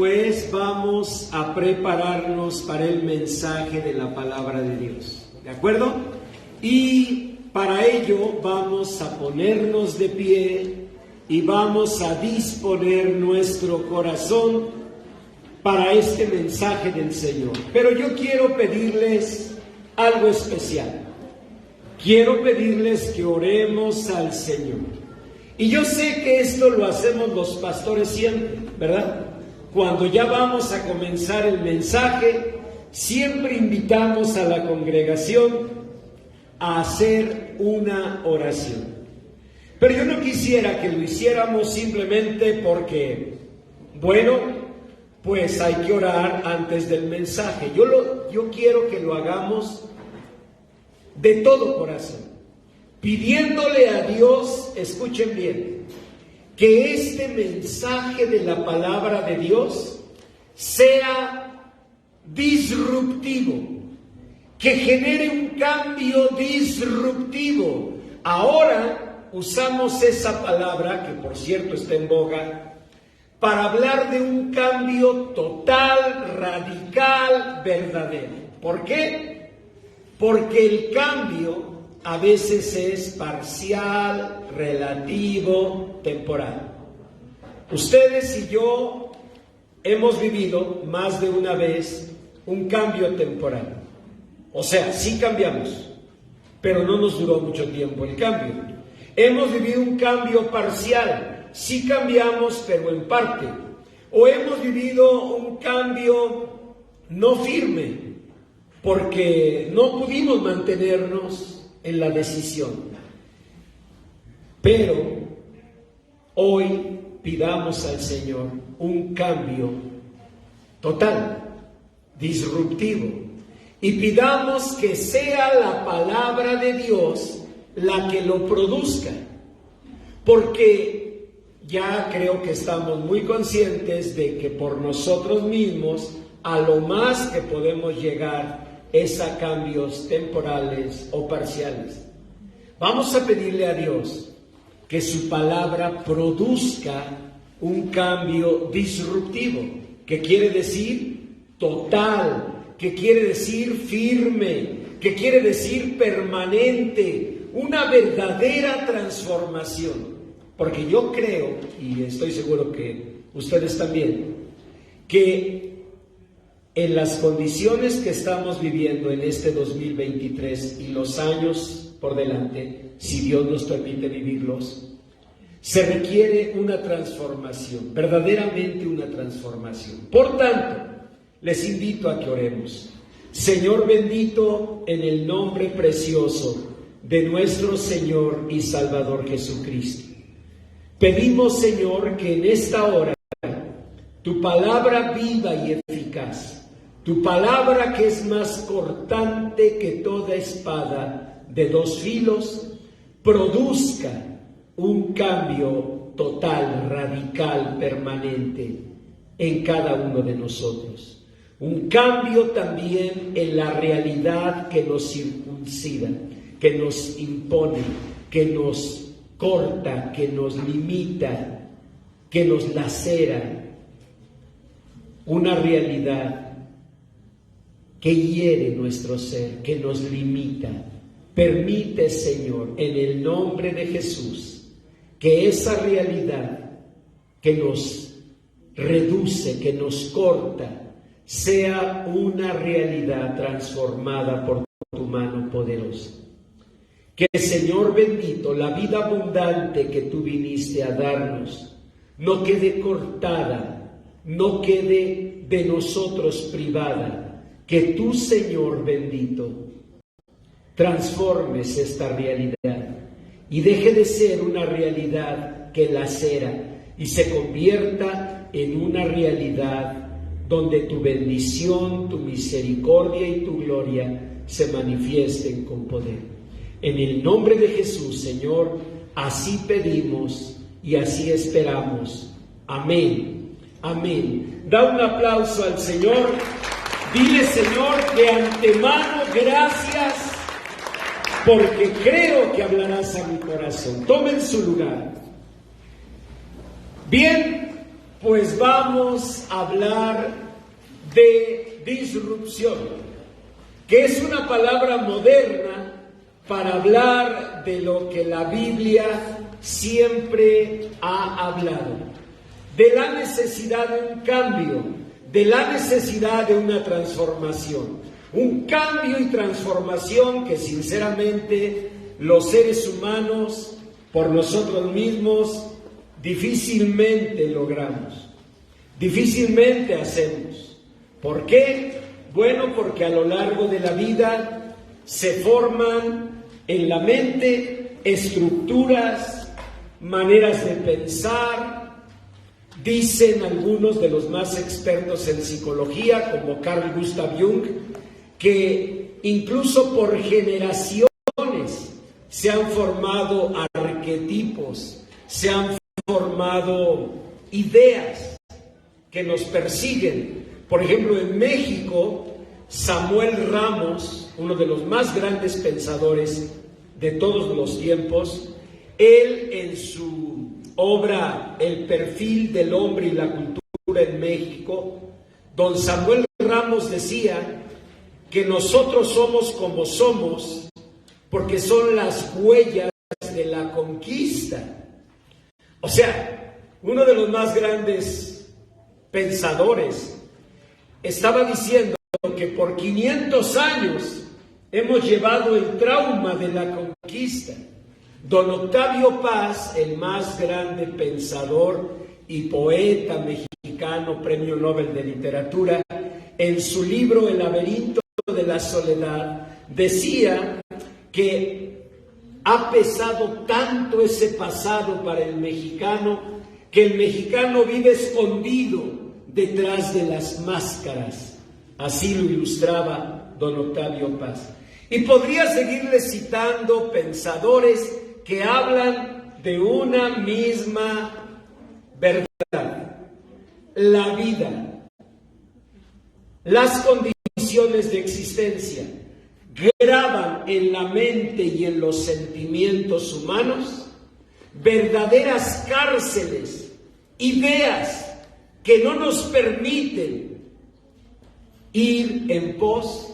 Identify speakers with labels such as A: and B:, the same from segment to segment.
A: pues vamos a prepararnos para el mensaje de la palabra de Dios, ¿de acuerdo? Y para ello vamos a ponernos de pie y vamos a disponer nuestro corazón para este mensaje del Señor. Pero yo quiero pedirles algo especial. Quiero pedirles que oremos al Señor. Y yo sé que esto lo hacemos los pastores siempre, ¿verdad? Cuando ya vamos a comenzar el mensaje, siempre invitamos a la congregación a hacer una oración. Pero yo no quisiera que lo hiciéramos simplemente porque, bueno, pues hay que orar antes del mensaje. Yo quiero que lo hagamos de todo corazón, pidiéndole a Dios, escuchen bien, que este mensaje de la palabra de Dios sea disruptivo, que genere un cambio disruptivo. Ahora usamos esa palabra, que por cierto está en boga, para hablar de un cambio total, radical, verdadero. ¿Por qué? Porque el cambio a veces es parcial, relativo, temporal. Ustedes y yo hemos vivido más de una vez un cambio temporal. O sea, sí cambiamos, pero no nos duró mucho tiempo el cambio. Hemos vivido un cambio parcial, sí cambiamos, pero en parte. O hemos vivido un cambio no firme, porque no pudimos mantenernos en la decisión. Pero hoy pidamos al Señor un cambio total, disruptivo, y pidamos que sea la palabra de Dios la que lo produzca, porque ya creo que estamos muy conscientes de que por nosotros mismos a lo más que podemos llegar es a cambios temporales o parciales. Vamos a pedirle a Dios que su palabra produzca un cambio disruptivo, que quiere decir total, que quiere decir firme, que quiere decir permanente, una verdadera transformación. Porque yo creo, y estoy seguro que ustedes también, que en las condiciones que estamos viviendo en este 2023 y los años por delante, si Dios nos permite vivirlos, se requiere una transformación, verdaderamente una transformación. Por tanto, les invito a que oremos. Señor bendito, en el nombre precioso de nuestro Señor y Salvador Jesucristo, pedimos, Señor, que en esta hora tu palabra viva y eficaz, tu palabra que es más cortante que toda espada de dos filos, produzca un cambio total, radical, permanente en cada uno de nosotros. Un cambio también en la realidad que nos circuncida, que nos impone, que nos corta, que nos limita, que nos lacera. Una realidad que hiere nuestro ser, que nos limita. Permite, Señor, en el nombre de Jesús, que esa realidad que nos reduce, que nos corta, sea una realidad transformada por tu mano poderosa. Que, Señor bendito, la vida abundante que tú viniste a darnos no quede cortada, no quede de nosotros privada. Que tú, Señor bendito, transformes esta realidad y deje de ser una realidad que lacera y se convierta en una realidad donde tu bendición, tu misericordia y tu gloria se manifiesten con poder. En el nombre de Jesús, Señor, así pedimos y así esperamos. Amén. Amén. Da un aplauso al Señor. Dile, Señor, de antemano, gracias, porque creo que hablarás a mi corazón. Tomen su lugar. Bien, pues vamos a hablar de disrupción, que es una palabra moderna para hablar de lo que la Biblia siempre ha hablado, de la necesidad de un cambio, de la necesidad de una transformación. Un cambio y transformación que sinceramente los seres humanos, por nosotros mismos, difícilmente logramos, difícilmente hacemos. ¿Por qué? Bueno, porque a lo largo de la vida se forman en la mente estructuras, maneras de pensar. Dicen algunos de los más expertos en psicología, como Carl Gustav Jung, que incluso por generaciones se han formado arquetipos, se han formado ideas que nos persiguen. Por ejemplo, en México, Samuel Ramos, uno de los más grandes pensadores de todos los tiempos, él en su obra El perfil del hombre y la cultura en México, don Samuel Ramos decía que nosotros somos como somos porque son las huellas de la conquista. O sea, uno de los más grandes pensadores estaba diciendo que por 500 años hemos llevado el trauma de la conquista. Don Octavio Paz, el más grande pensador y poeta mexicano, Premio Nobel de Literatura, en su libro El laberinto de la soledad, decía que ha pesado tanto ese pasado para el mexicano, que el mexicano vive escondido detrás de las máscaras. Así lo ilustraba don Octavio Paz. Y podría seguirle citando pensadores que hablan de una misma verdad: la vida, las condiciones de existencia, graban en la mente y en los sentimientos humanos verdaderas cárceles, ideas que no nos permiten ir en pos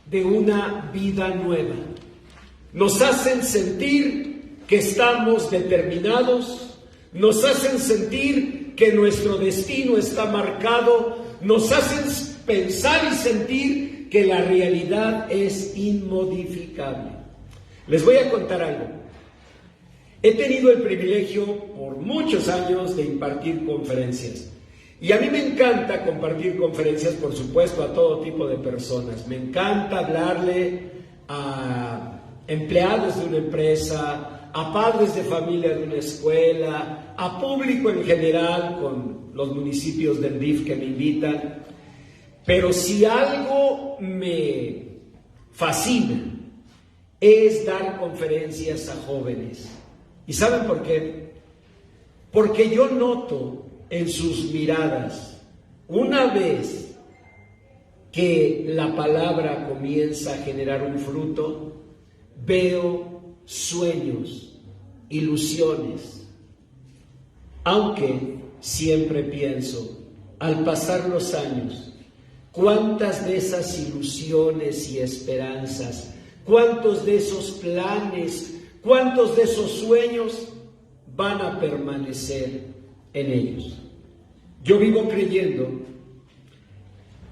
A: de una vida nueva. Nos hacen sentir que estamos determinados, nos hacen sentir que nuestro destino está marcado, nos hacen pensar y sentir que la realidad es inmodificable. Les voy a contar algo. He tenido el privilegio por muchos años de impartir conferencias. Y a mí me encanta compartir conferencias, por supuesto, a todo tipo de personas. Me encanta hablarle a empleados de una empresa, a padres de familia de una escuela, a público en general, con los municipios del DIF que me invitan. Pero si algo me fascina es dar conferencias a jóvenes. ¿Y saben por qué? Porque yo noto en sus miradas, una vez que la palabra comienza a generar un fruto, veo sueños, ilusiones. Aunque siempre pienso, al pasar los años, cuántas de esas ilusiones y esperanzas, cuántos de esos planes, cuántos de esos sueños van a permanecer en ellos. Yo vivo creyendo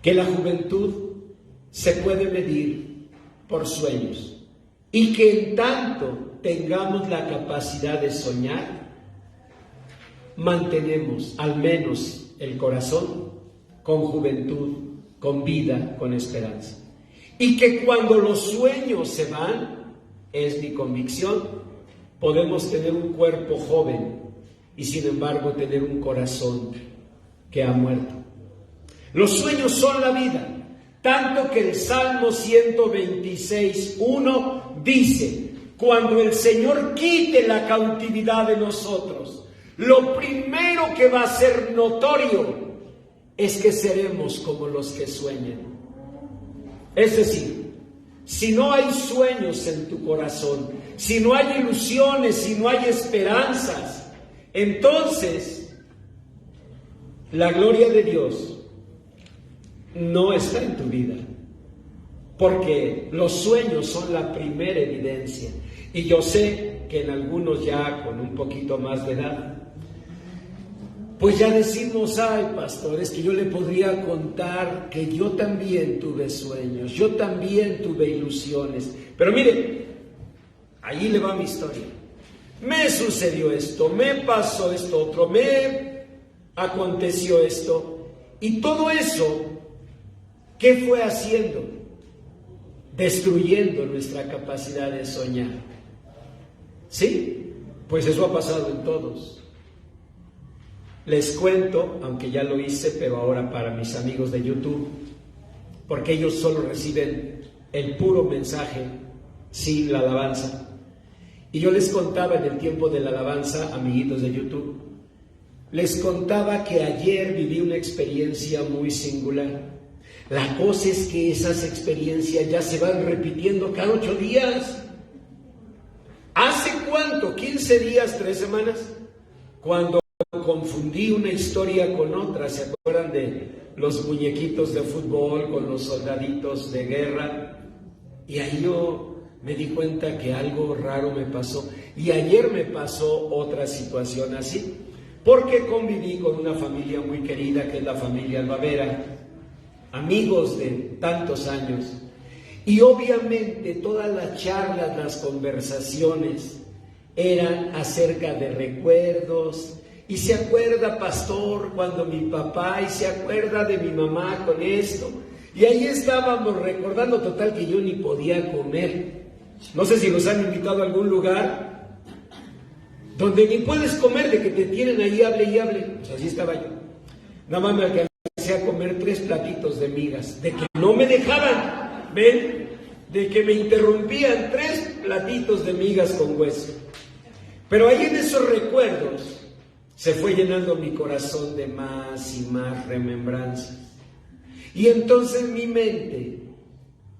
A: que la juventud se puede medir por sueños y que en tanto tengamos la capacidad de soñar, mantenemos al menos el corazón con juventud, con vida, con esperanza. Y que cuando los sueños se van, es mi convicción, podemos tener un cuerpo joven y sin embargo tener un corazón que ha muerto. Los sueños son la vida, tanto que el Salmo 126:1 dice: cuando el Señor quite la cautividad de nosotros, lo primero que va a ser notorio es que seremos como los que sueñan. Es decir, si no hay sueños en tu corazón, si no hay ilusiones, si no hay esperanzas, entonces la gloria de Dios no está en tu vida, porque los sueños son la primera evidencia. Y yo sé que en algunos ya con un poquito más de edad, pues ya decimos, ay pastor, es que yo le podría contar que yo también tuve sueños, yo también tuve ilusiones. Pero mire, ahí le va mi historia. Me sucedió esto, me pasó esto otro, me aconteció esto. Y todo eso, ¿qué fue haciendo? Destruyendo nuestra capacidad de soñar. ¿Sí? Pues eso ha pasado en todos. Les cuento, aunque ya lo hice, pero ahora para mis amigos de YouTube, porque ellos solo reciben el puro mensaje sin la alabanza. Y yo les contaba en el tiempo de la alabanza, amiguitos de YouTube, les contaba que ayer viví una experiencia muy singular. La cosa es que esas experiencias ya se van repitiendo cada 8 días. ¿Hace cuánto? ¿15 días, 3 semanas? Cuando confundí una historia con otra. ¿Se acuerdan de los muñequitos de fútbol con los soldaditos de guerra? Y ahí yo me di cuenta que algo raro me pasó. Y ayer me pasó otra situación así, porque conviví con una familia muy querida, que es la familia Albavera, amigos de tantos años. Y obviamente todas las charlas, las conversaciones eran acerca de recuerdos. Y se acuerda, pastor, cuando mi papá, y se acuerda de mi mamá con esto. Y ahí estábamos recordando, total que yo ni podía comer. No sé si los han invitado a algún lugar donde ni puedes comer, de que te tienen ahí, hable y hable. Pues así estaba yo. Nada más me alcancé a comer 3 platitos de migas, de que no me dejaban, ¿ven? De que me interrumpían 3 platitos de migas con hueso. Pero ahí en esos recuerdos se fue llenando mi corazón de más y más remembranzas. Y entonces mi mente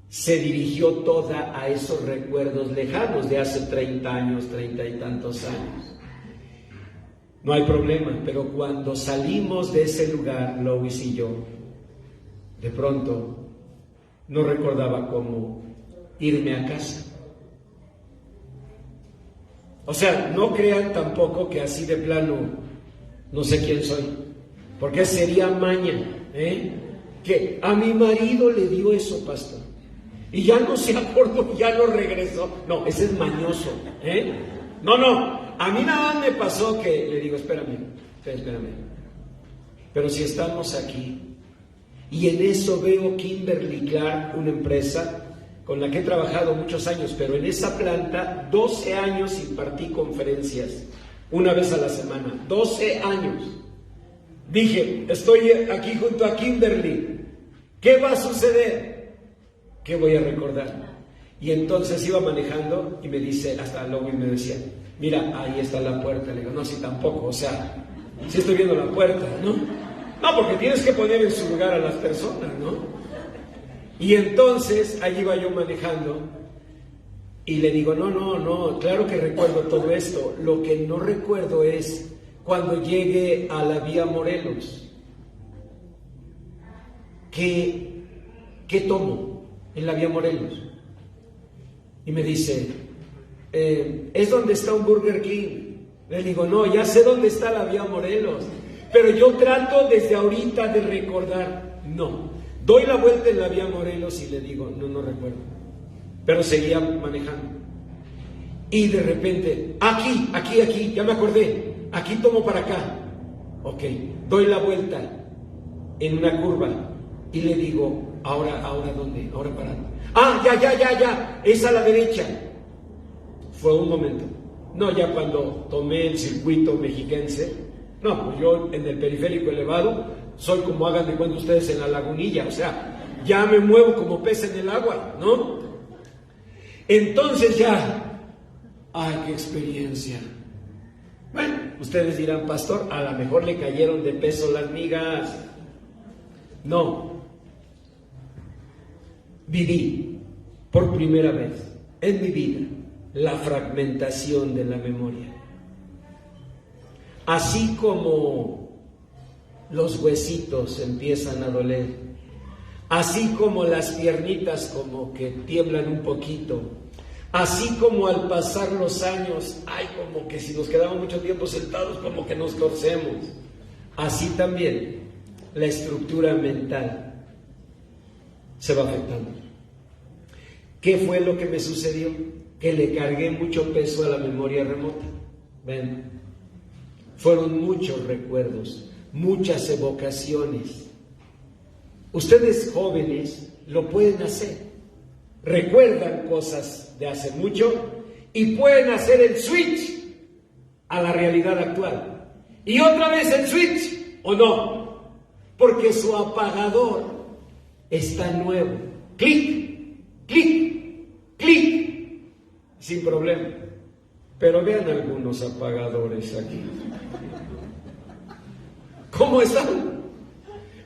A: se dirigió toda a esos recuerdos lejanos de hace 30 años, 30 y tantos años. No hay problema, pero cuando salimos de ese lugar, Lois y yo, de pronto no recordaba cómo irme a casa. O sea, no crean tampoco que así de plano no sé quién soy, porque sería maña, que a mi marido le dio eso, pastor, y ya no se acordó, ya no regresó. No, ese es mañoso, No, a mí nada más me pasó que le digo, espérame, pero si estamos aquí, y en eso veo Kimberly Clark, una empresa con la que he trabajado muchos años, pero en esa planta 12 años impartí conferencias, una vez a la semana, 12 años. Dije, estoy aquí junto a Kimberly, ¿qué va a suceder? ¿Qué voy a recordar? Y entonces iba manejando y me dice, hasta luego, y me decía, mira, ahí está la puerta. Le digo, no, sí, tampoco, o sea, sí estoy viendo la puerta, ¿no? No, porque tienes que poner en su lugar a las personas, ¿no? Y entonces, ahí iba yo manejando y le digo, no, claro que recuerdo todo esto. Lo que no recuerdo es cuando llegue a la vía Morelos. ¿Qué tomo en la vía Morelos? Y me dice, es donde está un Burger King. Le digo, no, ya sé dónde está la vía Morelos, pero yo trato desde ahorita de recordar. No, doy la vuelta en la vía Morelos y le digo, no recuerdo. Pero seguía manejando. Y de repente, aquí, ya me acordé, aquí tomo para acá. Ok, doy la vuelta en una curva y le digo, ahora ¿dónde? Ahora para. Ya, es a la derecha. Fue un momento. No, ya cuando tomé el circuito mexiquense, no, pues yo en el periférico elevado soy como, hagan de cuenta ustedes, en la lagunilla, o sea, ya me muevo como pez en el agua, ¿no? Entonces ya, ¡ay, qué experiencia! Bueno, ustedes dirán, pastor, a lo mejor le cayeron de peso las migas. No, viví por primera vez en mi vida la fragmentación de la memoria. Así como los huesitos empiezan a doler, así como las piernitas como que tiemblan un poquito, así como al pasar los años, ay, como que si nos quedamos mucho tiempo sentados, como que nos torcemos. Así también la estructura mental se va afectando. ¿Qué fue lo que me sucedió? Que le cargué mucho peso a la memoria remota. Ven, fueron muchos recuerdos, muchas evocaciones. Ustedes jóvenes lo pueden hacer. Recuerdan cosas de hace mucho y pueden hacer el switch a la realidad actual. Y otra vez el switch, ¿o no? Porque su apagador está nuevo. Clic, clic, clic, sin problema. Pero vean algunos apagadores aquí. ¿Cómo están?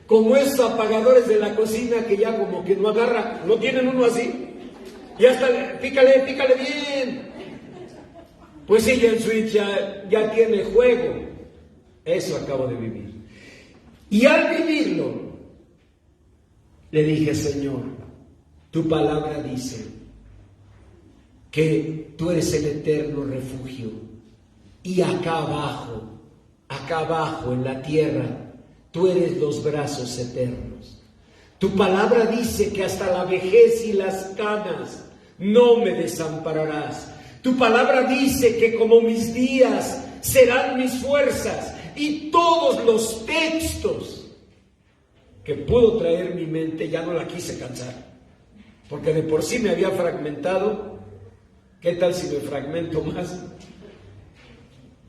A: Como esos apagadores de la cocina que ya como que no agarra, ¿no tienen uno así? Y hasta, pícale bien. Pues sí, el switch ya tiene juego. Eso acabo de vivir. Y al vivirlo, le dije, Señor, tu palabra dice que tú eres el eterno refugio. Y acá abajo en la tierra, tú eres los brazos eternos. Tu palabra dice que hasta la vejez y las canas no me desampararás. Tu palabra dice que como mis días serán mis fuerzas. Y todos los textos que pudo traer mi mente ya no la quise cansar, porque de por sí me había fragmentado. ¿Qué tal si me fragmento más?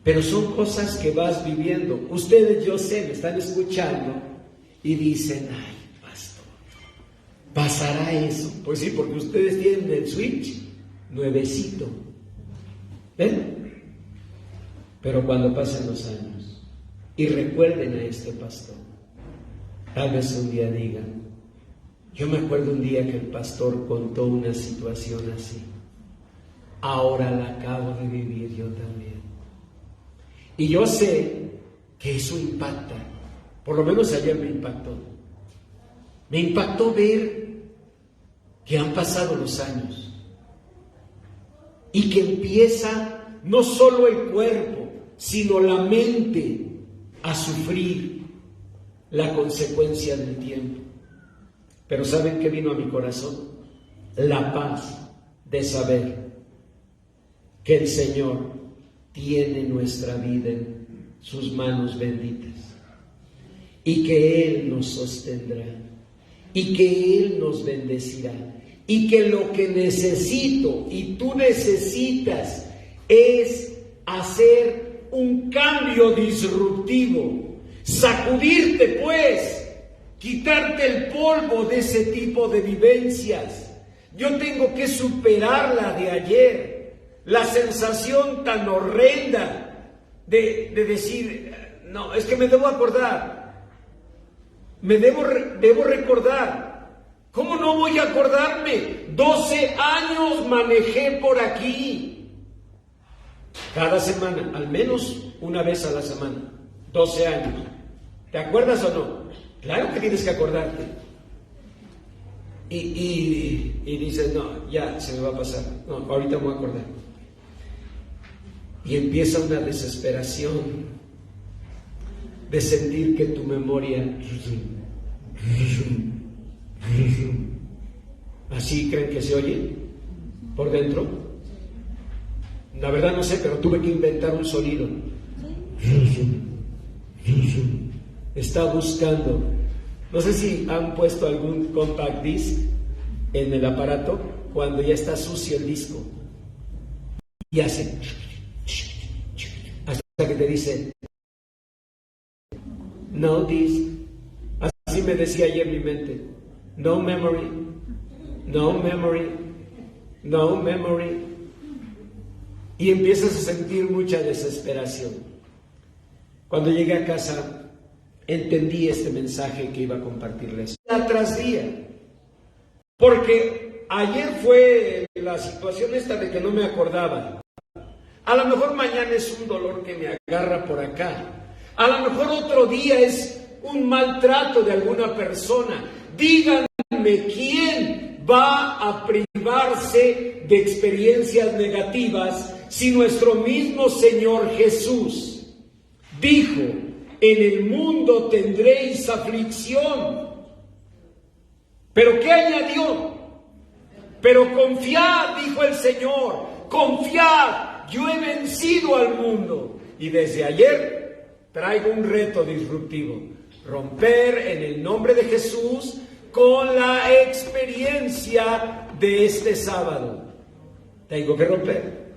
A: Pero son cosas que vas viviendo. Ustedes, yo sé, me están escuchando y dicen, ay, pastor, ¿pasará eso? Pues sí, porque ustedes tienen el switch nuevecito. ¿Ven? Pero cuando pasen los años y recuerden a este pastor, tal vez un día digan, yo me acuerdo un día que el pastor contó una situación así. Ahora la acabo de vivir yo también. Y yo sé que eso impacta. Por lo menos ayer me impactó. Me impactó ver que han pasado los años y que empieza no solo el cuerpo, sino la mente a sufrir la consecuencia del tiempo. Pero ¿saben qué vino a mi corazón? La paz de saber que el Señor tiene nuestra vida en sus manos benditas y que Él nos sostendrá y que Él nos bendecirá y que lo que necesito y tú necesitas es hacer un cambio disruptivo, sacudirte pues, quitarte el polvo de ese tipo de vivencias. Yo tengo que superar la de ayer. La sensación tan horrenda de decir, no, es que me debo acordar, debo recordar. ¿Cómo no voy a acordarme? 12 años manejé por aquí. Cada semana, al menos una vez a la semana, 12 años. ¿Te acuerdas o no? Claro que tienes que acordarte. Y dices, no, ya se me va a pasar. No, ahorita me voy a acordar. Y empieza una desesperación de sentir que tu memoria, ¿así creen que se oye por dentro? La verdad no sé, pero tuve que inventar un sonido. Está buscando. No sé si han puesto algún compact disc en el aparato cuando ya está sucio el disco y hace hasta que te dice no disc. Así me decía ayer mi mente, no memory, no memory, no memory. Y empiezas a sentir mucha desesperación. Cuando llegué a casa entendí este mensaje que iba a compartirles día tras día, porque ayer fue la situación esta de que no me acordaba. A lo mejor mañana es un dolor que me agarra por acá, a lo mejor otro día es un maltrato de alguna persona. Díganme quién va a privarse de experiencias negativas si nuestro mismo Señor Jesús dijo: en el mundo tendréis aflicción. ¿Pero qué añadió? Pero confiad, dijo el Señor, confiad, yo he vencido al mundo. Y desde ayer traigo un reto disruptivo: romper en el nombre de Jesús con la experiencia de este sábado. Tengo que romper.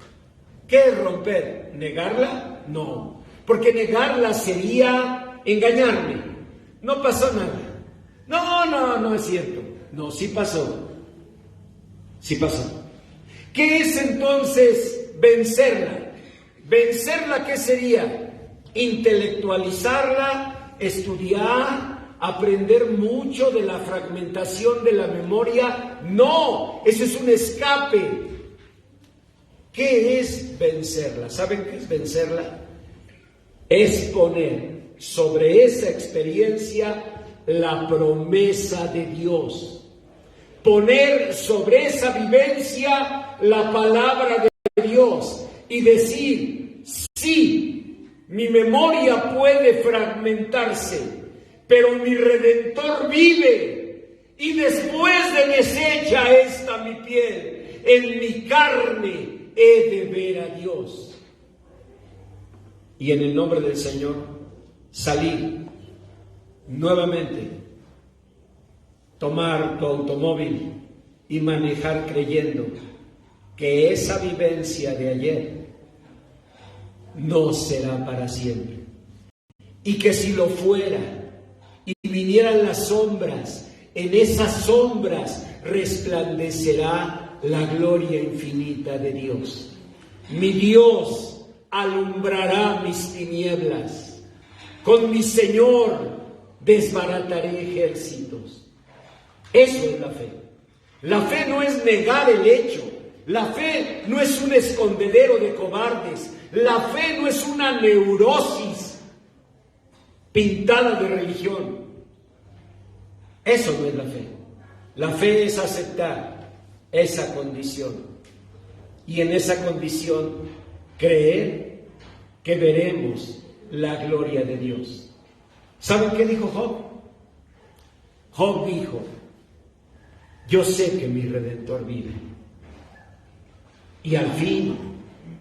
A: ¿Qué es romper? ¿Negarla? No, porque negarla sería engañarme. No pasó nada. No es cierto. No, sí pasó. Sí pasó. ¿Qué es entonces vencerla? ¿Vencerla qué sería? Intelectualizarla, estudiar, aprender mucho de la fragmentación de la memoria. No, eso es un escape. ¿Qué es vencerla? ¿Saben qué es vencerla? Es poner sobre esa experiencia la promesa de Dios. Poner sobre esa vivencia la palabra de Dios y decir: sí, mi memoria puede fragmentarse, pero mi Redentor vive, y después de deshecha esta mi piel, en mi carne he de ver a Dios. Y en el nombre del Señor, salir nuevamente, tomar tu automóvil y manejar creyendo que esa vivencia de ayer no será para siempre, y que si lo fuera y vinieran las sombras, en esas sombras resplandecerá la gloria infinita de Dios. Mi Dios alumbrará mis tinieblas, con mi Señor desbarataré ejércitos. Eso es la fe. La fe no es negar el hecho. La fe no es un escondedero de cobardes. La fe no es una neurosis pintada de religión. Eso no es la fe. La fe es aceptar esa condición. Y en esa condición creer que veremos la gloria de Dios. ¿Saben qué dijo Job? Job dijo: yo sé que mi Redentor vive, y al fin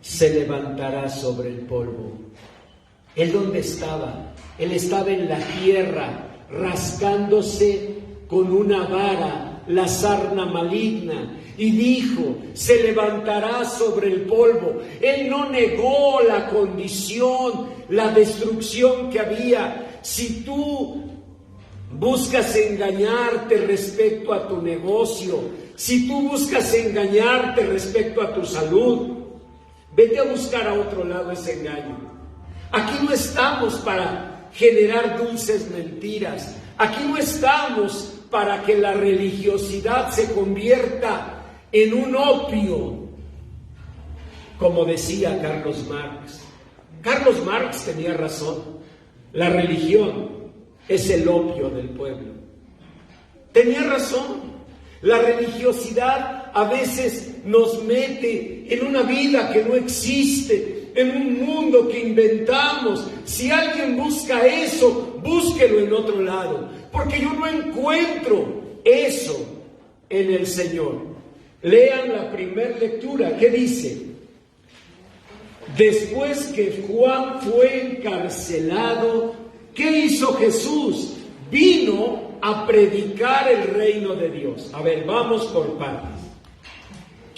A: se levantará sobre el polvo. ¿Él dónde estaba? Él estaba en la tierra, rascándose con una vara la sarna maligna, y dijo: se levantará sobre el polvo. Él no negó la condición, la destrucción que había. Si tú buscas engañarte respecto a tu negocio, si tú buscas engañarte respecto a tu salud, vete a buscar a otro lado ese engaño. Aquí no estamos para generar dulces mentiras. Aquí no estamos para que la religiosidad se convierta en un opio, como decía Carlos Marx. Carlos Marx tenía razón. La religión es el opio del pueblo. Tenía razón. La religiosidad a veces nos mete en una vida que no existe, en un mundo que inventamos. Si alguien busca eso, búsquelo en otro lado, porque yo no encuentro eso en el Señor. Lean la primera lectura. ¿Qué dice? Después que Juan fue encarcelado, ¿qué hizo Jesús? Vino a predicar el reino de Dios. A ver, vamos por partes.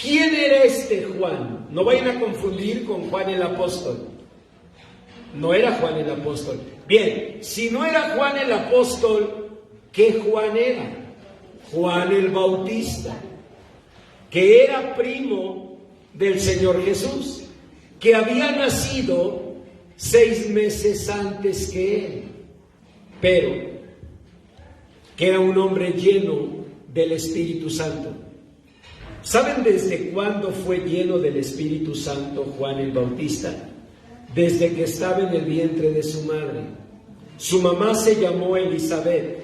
A: ¿Quién era este Juan? No vayan a confundir con Juan el apóstol. No era Juan el apóstol. Bien, si no era Juan el apóstol, ¿qué Juan era? Juan el Bautista, que era primo del Señor Jesús, que había nacido 6 meses antes que él, pero que era un hombre lleno del Espíritu Santo. ¿Saben desde cuándo fue lleno del Espíritu Santo Juan el Bautista? Desde que estaba en el vientre de su madre. Su mamá se llamó Elizabeth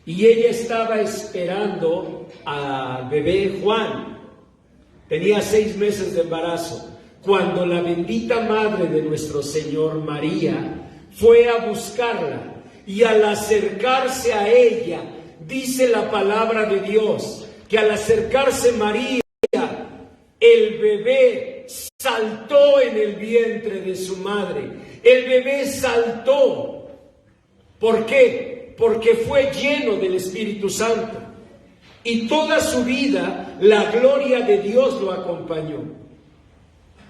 A: y ella estaba esperando al bebé Juan. Tenía 6 meses de embarazo, cuando la bendita madre de nuestro Señor, María, fue a buscarla. Y al acercarse a ella, dice la palabra de Dios, que al acercarse María, el bebé saltó en el vientre de su madre. El bebé saltó. ¿Por qué? Porque fue lleno del Espíritu Santo. Y toda su vida la gloria de Dios lo acompañó.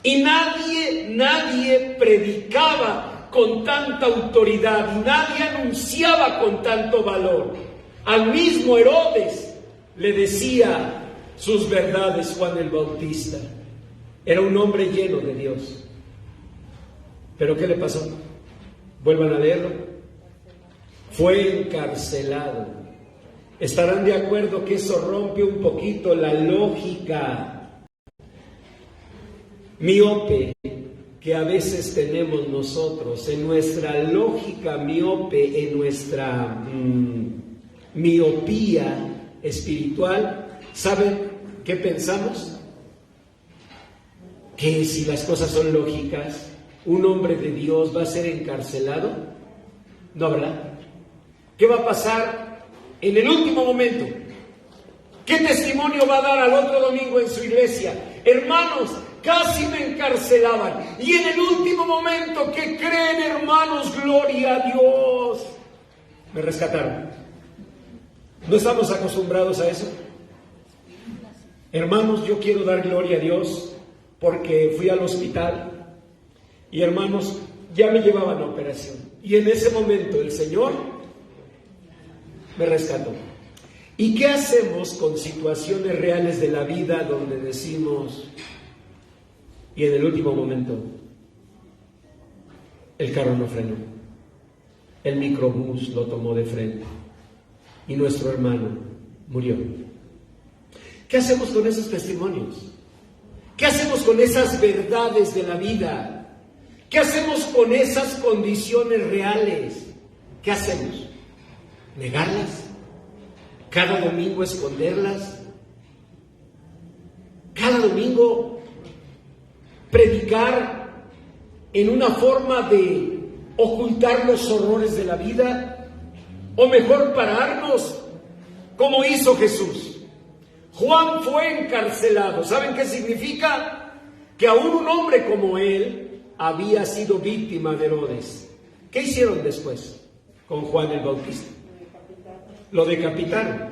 A: Y nadie predicaba con tanta autoridad, y nadie anunciaba con tanto valor. Al mismo Herodes le decía sus verdades Juan el Bautista. Era un hombre lleno de Dios. ¿Pero qué le pasó? Vuelvan a leerlo. Fue encarcelado. Estarán de acuerdo que eso rompe un poquito la lógica miope que a veces tenemos nosotros, en nuestra lógica miope, en nuestra miopía espiritual. ¿Saben qué pensamos? Que si las cosas son lógicas, un hombre de Dios va a ser encarcelado. No, ¿verdad? ¿Qué va a pasar en el último momento? ¿Qué testimonio va a dar al otro domingo en su iglesia? Hermanos, casi me encarcelaban. Y en el último momento, ¿qué creen, hermanos? Gloria a Dios. Me rescataron. ¿No estamos acostumbrados a eso? Hermanos, yo quiero dar gloria a Dios porque fui al hospital y, hermanos, ya me llevaban a operación. Y en ese momento el Señor me rescató. ¿Y qué hacemos con situaciones reales de la vida donde decimos, y en el último momento, el carro no frenó, el microbús lo tomó de frente y nuestro hermano murió? ¿Qué hacemos con esos testimonios? ¿Qué hacemos con esas verdades de la vida? ¿Qué hacemos con esas condiciones reales? ¿Qué hacemos? ¿Negarlas? ¿Cada domingo esconderlas? ¿Cada domingo predicar en una forma de ocultar los horrores de la vida? ¿O mejor pararnos como hizo Jesús? Juan fue encarcelado. ¿Saben qué significa? Que aún un hombre como él había sido víctima de Herodes. ¿Qué hicieron después con Juan el Bautista? Lo decapitaron.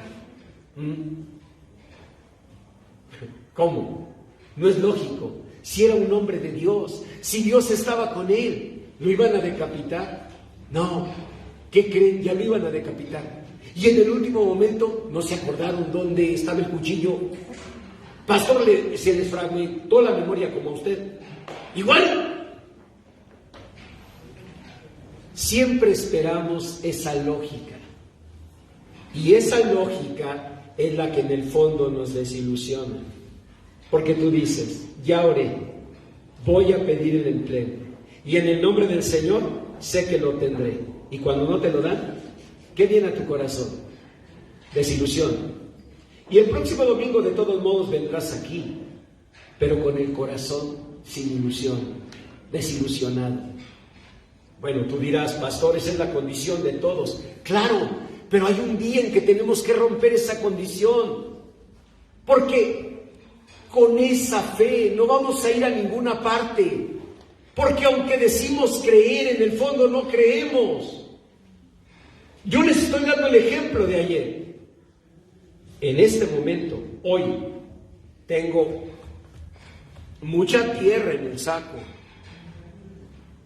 A: ¿Cómo? No es lógico. Si era un hombre de Dios, si Dios estaba con él, ¿lo iban a decapitar? No. ¿Qué creen? Ya lo iban a decapitar. Y en el último momento no se acordaron dónde estaba el cuchillo. Pastor, se les fragmentó la memoria como a usted. Igual. Siempre esperamos esa lógica. Y esa lógica es la que en el fondo nos desilusiona. Porque tú dices, ya oré, voy a pedir el empleo. Y en el nombre del Señor sé que lo tendré. Y cuando no te lo dan, ¿qué viene a tu corazón? Desilusión. Y el próximo domingo de todos modos vendrás aquí, pero con el corazón sin ilusión, desilusionado. Bueno, tú dirás, pastor, esa es la condición de todos. Claro, pero hay un día en que tenemos que romper esa condición, porque con esa fe no vamos a ir a ninguna parte, porque aunque decimos creer, en el fondo no creemos. Yo les estoy dando el ejemplo de ayer. En este momento, hoy, tengo mucha tierra en el saco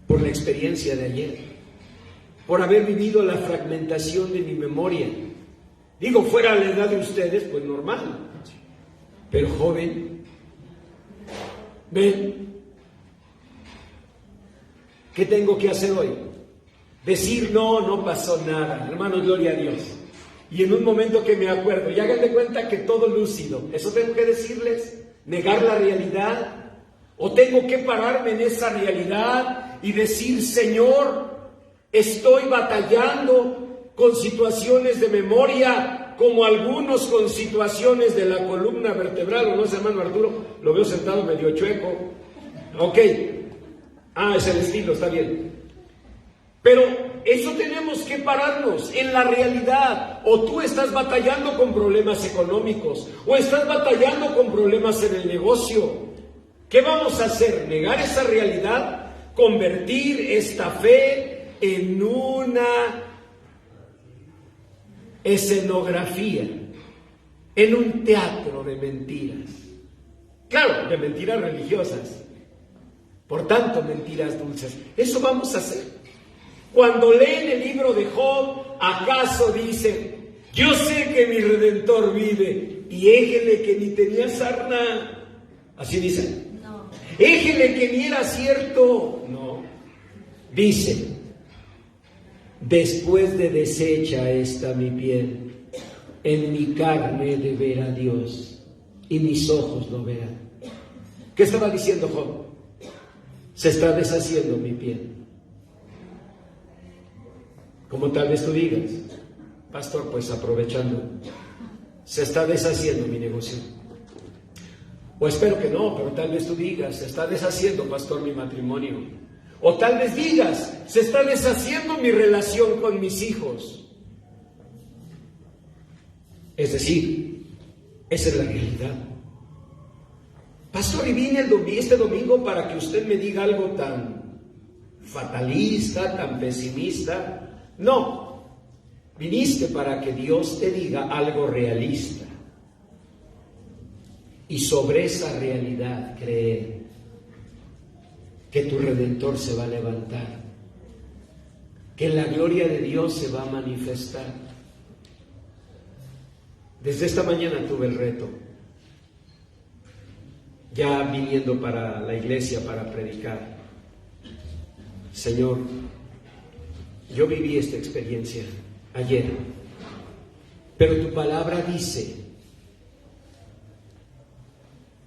A: por la experiencia de ayer, por haber vivido la fragmentación de mi memoria. Digo, fuera la edad de ustedes, pues normal, pero joven. ¿Ven? ¿Qué tengo que hacer hoy? Decir, no pasó nada, hermanos, gloria a Dios. Y en un momento que me acuerdo, y hagan de cuenta que todo lúcido, ¿eso tengo que decirles? ¿Negar la realidad? ¿O tengo que pararme en esa realidad y decir, Señor, Estoy batallando con situaciones de memoria, como algunos con situaciones de la columna vertebral, ¿o no es, hermano Arturo? Lo veo sentado medio chueco. Ok. Es el estilo, está bien. Pero eso tenemos que pararnos en la realidad. O tú estás batallando con problemas económicos, o estás batallando con problemas en el negocio. ¿Qué vamos a hacer? ¿Negar esa realidad? ¿Convertir esta fe en una escenografía, en un teatro de mentiras? Claro, de mentiras religiosas. Por tanto, mentiras dulces. Eso vamos a hacer. Cuando leen el libro de Job, ¿acaso dicen: yo sé que mi Redentor vive, y éjele que ni tenía sarna? ¿Así dicen?
B: No.
A: Éjele que ni era cierto. No. Dicen: después de deshecha está mi piel, en mi carne de ver a Dios, y mis ojos lo verán. ¿Qué estaba diciendo Job? Se está deshaciendo mi piel. Como tal vez tú digas: pastor, pues aprovechando, se está deshaciendo mi negocio. O espero que no, pero tal vez tú digas: se está deshaciendo, pastor, mi matrimonio. O tal vez digas: se está deshaciendo mi relación con mis hijos. Es decir, esa es la realidad. Pastor, y vine este domingo para que usted me diga algo tan fatalista, tan pesimista. No, viniste para que Dios te diga algo realista. Y sobre esa realidad creer que tu Redentor se va a levantar, que la gloria de Dios se va a manifestar. Desde esta mañana tuve el reto, ya viniendo para la iglesia para predicar: Señor, yo viví esta experiencia ayer, pero tu palabra dice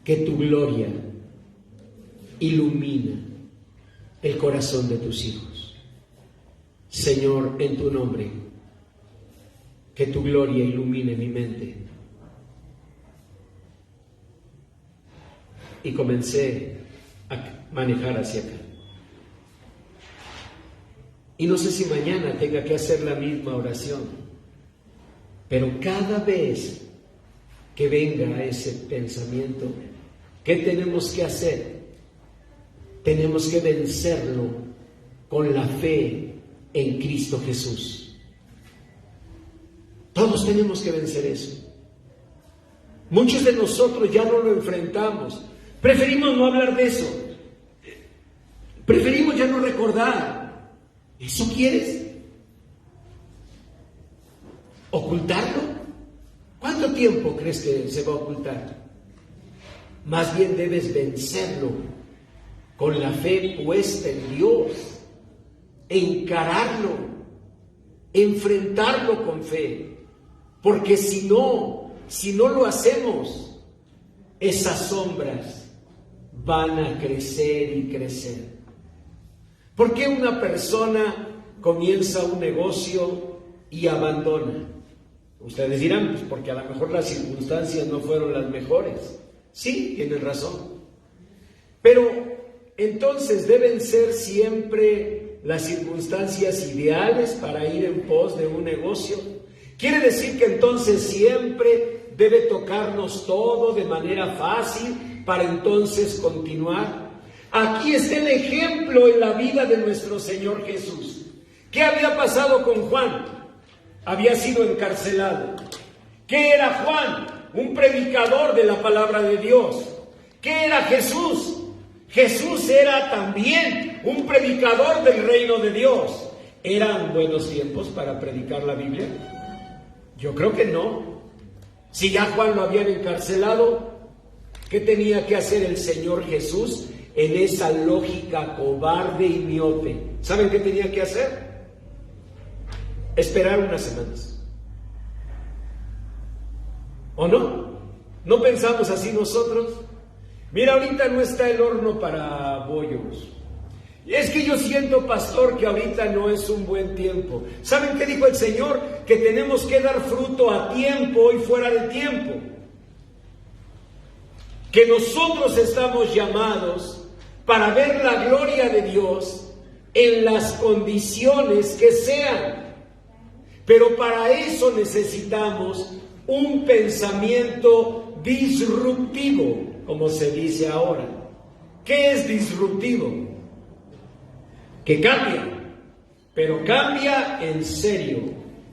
A: que tu gloria ilumina el corazón de tus hijos. Señor, en tu nombre, que tu gloria ilumine mi mente. Y comencé a manejar hacia acá. Y no sé si mañana tenga que hacer la misma oración, pero cada vez que venga ese pensamiento, ¿qué tenemos que hacer? Tenemos que vencerlo con la fe en Cristo Jesús. Todos tenemos que vencer eso. Muchos de nosotros ya no lo enfrentamos. Preferimos no hablar de eso. Preferimos ya no recordar. ¿Eso quieres? ¿Ocultarlo? ¿Cuánto tiempo crees que se va a ocultar? Más bien debes vencerlo con la fe puesta en Dios, encararlo, enfrentarlo con fe, porque si no lo hacemos, esas sombras van a crecer y crecer. ¿Por qué una persona comienza un negocio y abandona? Ustedes dirán: pues porque a lo mejor las circunstancias no fueron las mejores. Sí, tienen razón. Pero entonces deben ser siempre las circunstancias ideales para ir en pos de un negocio. Quiere decir que entonces siempre debe tocarnos todo de manera fácil para entonces continuar. Aquí está el ejemplo en la vida de nuestro Señor Jesús. ¿Qué había pasado con Juan? Había sido encarcelado. ¿Qué era Juan? Un predicador de la palabra de Dios. ¿Qué era Jesús? Jesús era también un predicador del reino de Dios. ¿Eran buenos tiempos para predicar la Biblia? Yo creo que no. Si ya Juan lo habían encarcelado, ¿qué tenía que hacer el Señor Jesús en esa lógica cobarde y miope? ¿Saben qué tenía que hacer? Esperar unas semanas. ¿O no? ¿No pensamos así nosotros? Mira, ahorita no está el horno para bollos. Es que yo siento, pastor, que ahorita no es un buen tiempo. ¿Saben qué dijo el Señor? Que tenemos que dar fruto a tiempo y fuera de tiempo. Que nosotros estamos llamados para ver la gloria de Dios en las condiciones que sean. Pero para eso necesitamos un pensamiento disruptivo, como se dice ahora. ¿Qué es disruptivo? Que cambia, pero cambia en serio.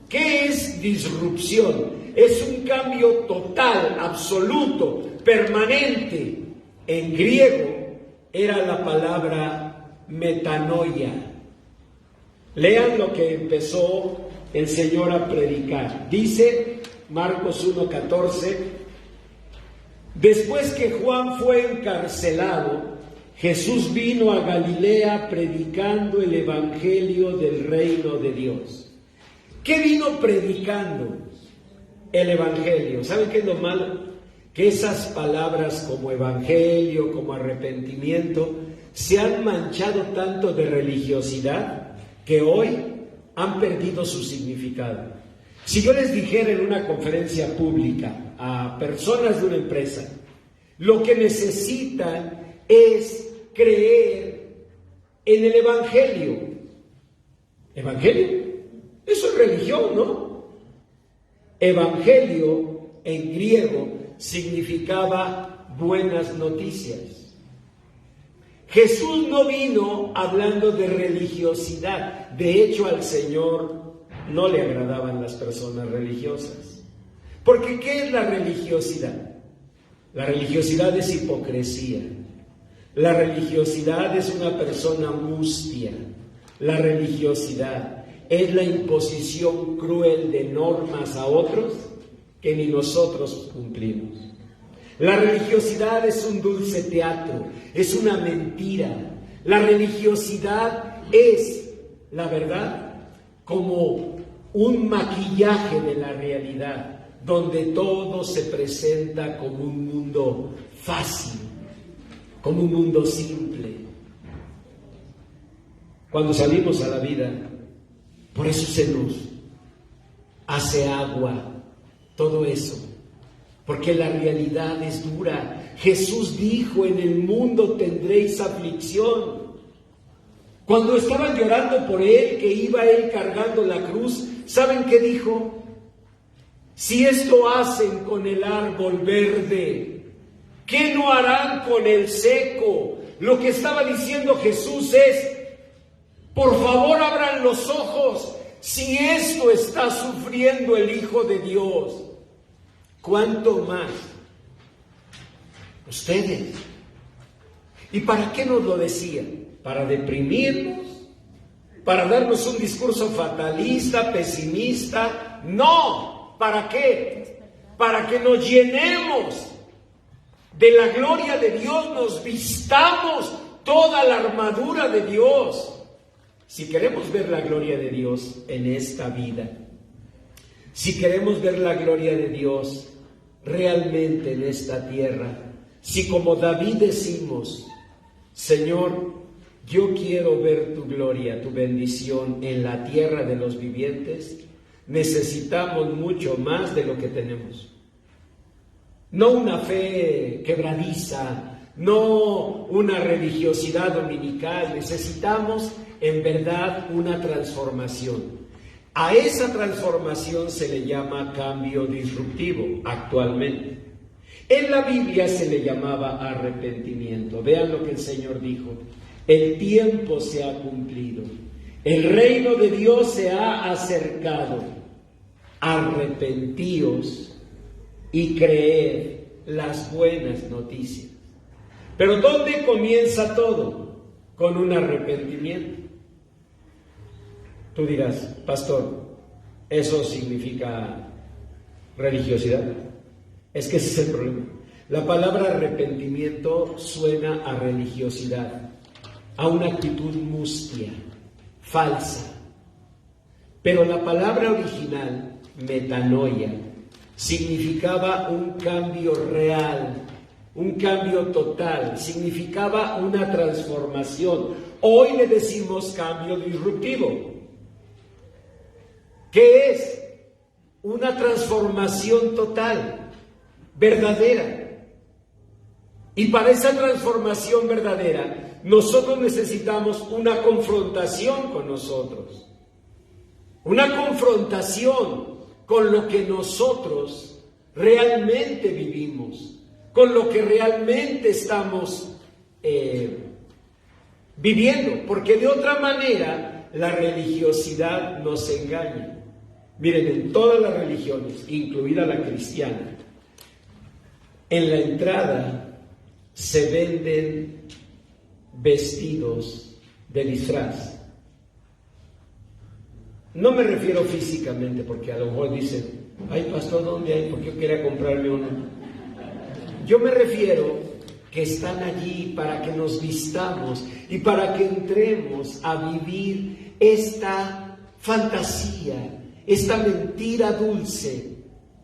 A: ¿Qué es disrupción? Es un cambio total, absoluto, permanente. En griego era la palabra metanoia. Lean lo que empezó el Señor a predicar. Dice Marcos 1:14: después que Juan fue encarcelado, Jesús vino a Galilea predicando el evangelio del reino de Dios. ¿Qué vino predicando? El evangelio. ¿Saben qué es lo malo? Que esas palabras como evangelio, como arrepentimiento, se han manchado tanto de religiosidad que hoy han perdido su significado. Si yo les dijera en una conferencia pública a personas de una empresa, lo que necesitan es creer en el evangelio. ¿Evangelio? Eso es religión, ¿no? Evangelio en griego significaba buenas noticias. Jesús no vino hablando de religiosidad. De hecho, al Señor no le agradaban las personas religiosas. Porque ¿qué es la religiosidad? La religiosidad es hipocresía. La religiosidad es una persona mustia. La religiosidad es la imposición cruel de normas a otros que ni nosotros cumplimos. La religiosidad es un dulce teatro, es una mentira. La religiosidad es, la verdad, como un maquillaje de la realidad, donde todo se presenta como un mundo fácil, como un mundo simple. Cuando salimos a la vida, por eso se nos hace agua, todo eso, porque la realidad es dura. Jesús dijo: en el mundo tendréis aflicción. Cuando estaban llorando por él, que iba él cargando la cruz, ¿saben qué dijo? Si esto hacen con el árbol verde, ¿qué no harán con el seco? Lo que estaba diciendo Jesús es: por favor, abran los ojos. Si esto está sufriendo el Hijo de Dios, ¿cuánto más ustedes? ¿Y para qué nos lo decía? ¿Para deprimirnos? ¿Para darnos un discurso fatalista, pesimista? No. ¿Para qué? Para que nos llenemos de la gloria de Dios, nos vistamos toda la armadura de Dios. Si queremos ver la gloria de Dios en esta vida, si queremos ver la gloria de Dios realmente en esta tierra, si como David decimos: Señor, yo quiero ver tu gloria, tu bendición en la tierra de los vivientes, necesitamos mucho más de lo que tenemos. No una fe quebradiza, no una religiosidad dominical, necesitamos en verdad una transformación. A esa transformación se le llama cambio disruptivo actualmente. En la Biblia se le llamaba arrepentimiento. Vean lo que el Señor dijo: el tiempo se ha cumplido, el reino de Dios se ha acercado, arrepentíos y creed las buenas noticias. Pero ¿dónde comienza todo? Con un arrepentimiento. Tú dirás: pastor, ¿eso significa religiosidad? Es que ese es el problema. La palabra arrepentimiento suena a religiosidad, a una actitud mustia, falsa. Pero la palabra original, metanoia, significaba un cambio real, un cambio total, significaba una transformación. Hoy le decimos cambio disruptivo. ¿Qué es? Una transformación total, verdadera. Y para esa transformación verdadera, nosotros necesitamos una confrontación con nosotros. Una confrontación con lo que nosotros realmente vivimos, con lo que realmente estamos viviendo, porque de otra manera la religiosidad nos engaña. Miren, en todas las religiones, incluida la cristiana, en la entrada se venden vestidos de disfraz. No me refiero físicamente, porque a lo mejor dicen, ay pastor, ¿dónde hay? Porque yo quería comprarme uno. Yo me refiero que están allí para que nos vistamos y para que entremos a vivir esta fantasía, esta mentira dulce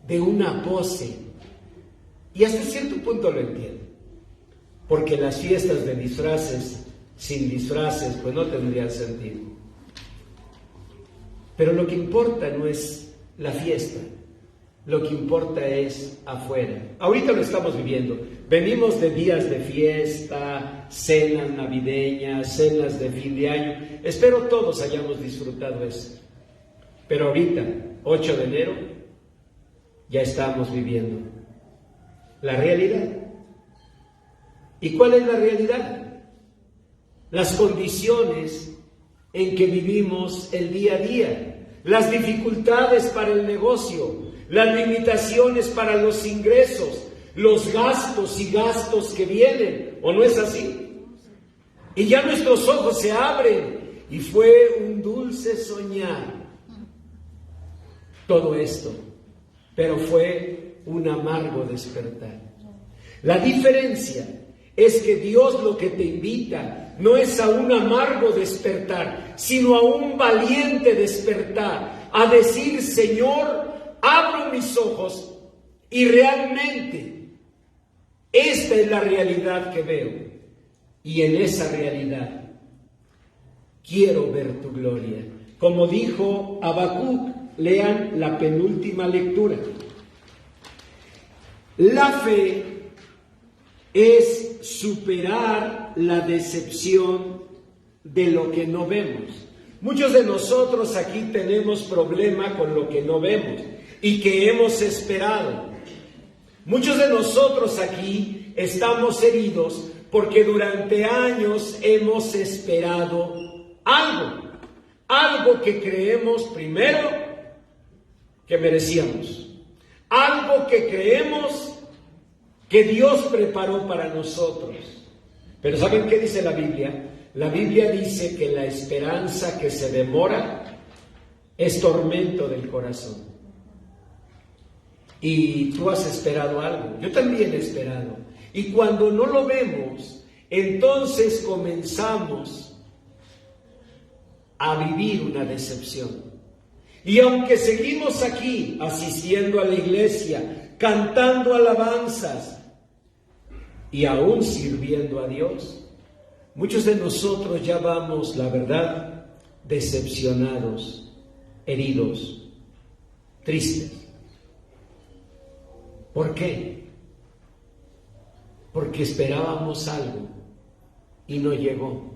A: de una pose. Y hasta cierto punto lo entiendo, porque las fiestas de disfraces, sin disfraces, pues no tendrían sentido. Pero lo que importa no es la fiesta, lo que importa es afuera. Ahorita lo estamos viviendo. Venimos de días de fiesta, cenas navideñas, cenas de fin de año. Espero todos hayamos disfrutado eso. Pero ahorita, 8 de enero, ya estamos viviendo la realidad. ¿Y cuál es la realidad? Las condiciones en que vivimos el día a día, las dificultades para el negocio, las limitaciones para los ingresos, los gastos y gastos que vienen, ¿o no es así? Y ya nuestros ojos se abren y fue un dulce soñar todo esto, pero fue un amargo despertar. La diferencia es que Dios lo que te invita no es a un amargo despertar, sino a un valiente despertar, a decir, Señor, abro mis ojos y realmente esta es la realidad que veo. Y en esa realidad quiero ver tu gloria. Como dijo Habacuc, lean la penúltima lectura. La fe es superar la decepción de lo que no vemos. Muchos de nosotros aquí tenemos problema con lo que no vemos y que hemos esperado. Muchos de nosotros aquí estamos heridos porque durante años hemos esperado algo que creemos primero que merecíamos, algo que creemos que Dios preparó para nosotros. Pero ¿saben qué dice la Biblia? La Biblia dice que la esperanza que se demora es tormento del corazón. Y tú has esperado algo, yo también he esperado. Y cuando no lo vemos, entonces comenzamos a vivir una decepción. Y aunque seguimos aquí asistiendo a la iglesia, cantando alabanzas y aún sirviendo a Dios, muchos de nosotros ya vamos, la verdad, decepcionados, heridos, tristes. ¿Por qué? Porque esperábamos algo y no llegó.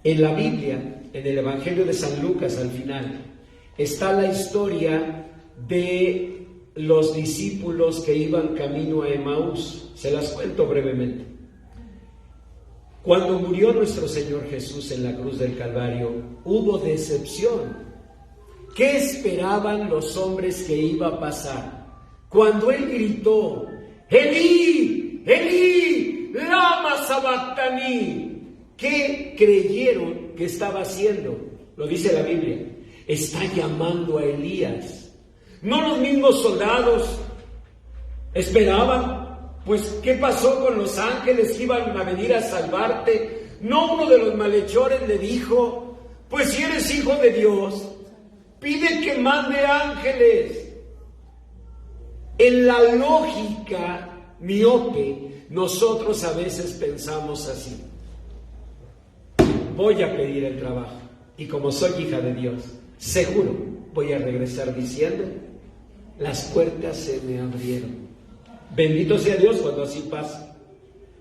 A: En la Biblia, en el Evangelio de San Lucas, al final, está la historia de los discípulos que iban camino a Emaús. Se las cuento brevemente. Cuando murió nuestro Señor Jesús en la cruz del Calvario, hubo decepción. ¿Qué esperaban los hombres que iba a pasar? Cuando Él gritó, Elí, Elí, lama sabactani, ¿qué creyeron que estaba haciendo? Lo dice la Biblia. Está llamando a Elías. No los mismos soldados esperaban. Pues, ¿qué pasó con los ángeles que iban a venir a salvarte? No, uno de los malhechores le dijo, pues si eres hijo de Dios, pide que mande ángeles. En la lógica miope, nosotros a veces pensamos así: voy a pedir el trabajo y como soy hija de Dios, seguro voy a regresar diciendo: las puertas se me abrieron. Bendito sea Dios cuando así pasa,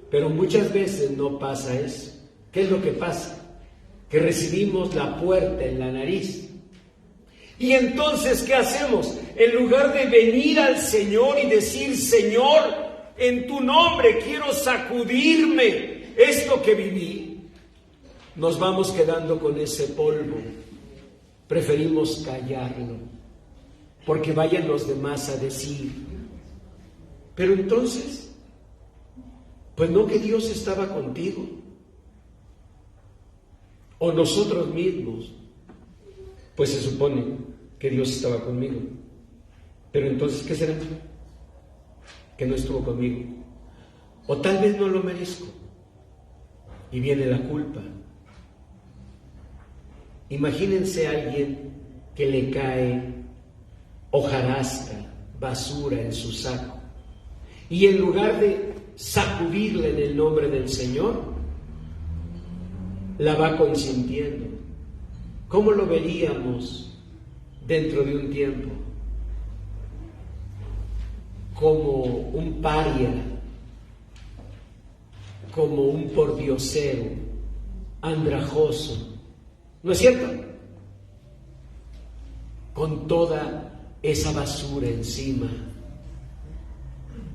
A: pero muchas veces no pasa eso. ¿Qué es lo que pasa? Que recibimos la puerta en la nariz. Y entonces, ¿qué hacemos? En lugar de venir al Señor y decir: Señor, en tu nombre quiero sacudirme esto que viví, nos vamos quedando con ese polvo. Preferimos callarlo, porque vayan los demás a decir. Pero entonces, pues no que Dios estaba contigo, o nosotros mismos, pues se supone que Dios estaba conmigo, pero entonces, ¿qué será? Que no estuvo conmigo, o tal vez no lo merezco, y viene la culpa. Imagínense a alguien que le cae hojarasca, basura en su saco, y en lugar de sacudirla en el nombre del Señor, la va consintiendo. ¿Cómo lo veríamos dentro de un tiempo? Como un paria, como un pordiosero, andrajoso, ¿no es cierto? Con toda esa basura encima.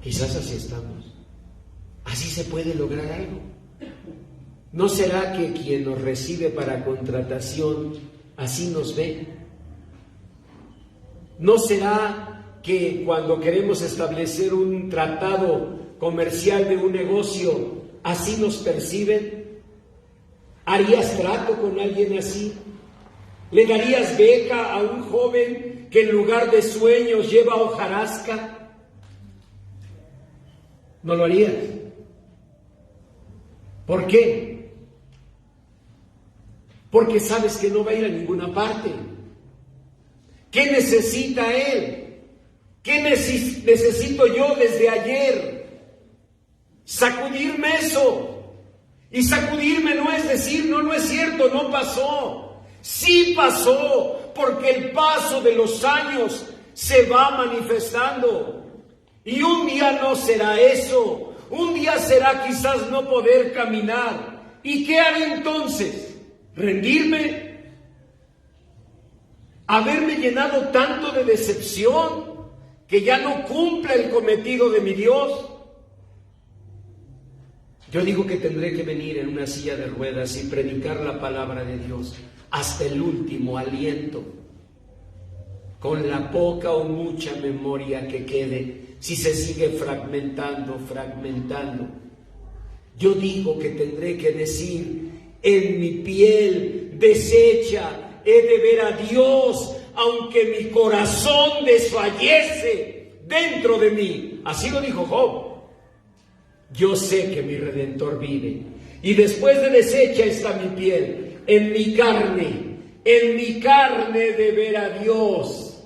A: Quizás así estamos. Así se puede lograr algo. ¿No será que quien nos recibe para contratación así nos ve? ¿No será que cuando queremos establecer un tratado comercial de un negocio, así nos perciben? ¿Harías trato con alguien así? ¿Le darías beca a un joven que en lugar de sueños lleva hojarasca? ¿No lo harías? ¿Por qué? Porque sabes que no va a ir a ninguna parte. ¿Qué necesita él? ¿Qué necesito yo desde ayer? Sacudirme eso. Y sacudirme no es decir: no es cierto, no pasó. Sí pasó, porque el paso de los años se va manifestando. Y un día no será eso. Un día será quizás no poder caminar. ¿Y qué haré entonces? ¿Rendirme? ¿Haberme llenado tanto de decepción que ya no cumpla el cometido de mi Dios? Yo digo que tendré que venir en una silla de ruedas y predicar la palabra de Dios hasta el último aliento, con la poca o mucha memoria que quede, si se sigue fragmentando. Yo digo que tendré que decir: en mi piel deshecha he de ver a Dios, aunque mi corazón desfallece dentro de mí. Así lo dijo Job. Yo sé que mi Redentor vive, y después de deshecha está mi piel, en mi carne de ver a Dios.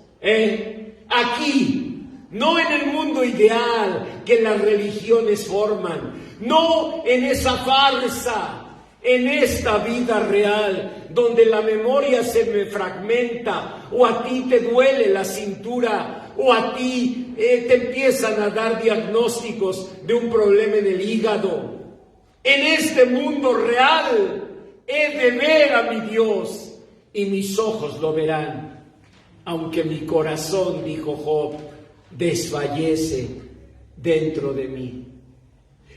A: Aquí, no en el mundo ideal que las religiones forman, no en esa farsa, en esta vida real, donde la memoria se me fragmenta, o a ti te duele la cintura, o a ti te empiezan a dar diagnósticos de un problema en el hígado. En este mundo real he de ver a mi Dios, y mis ojos lo verán, aunque mi corazón, dijo Job, desfallece dentro de mí.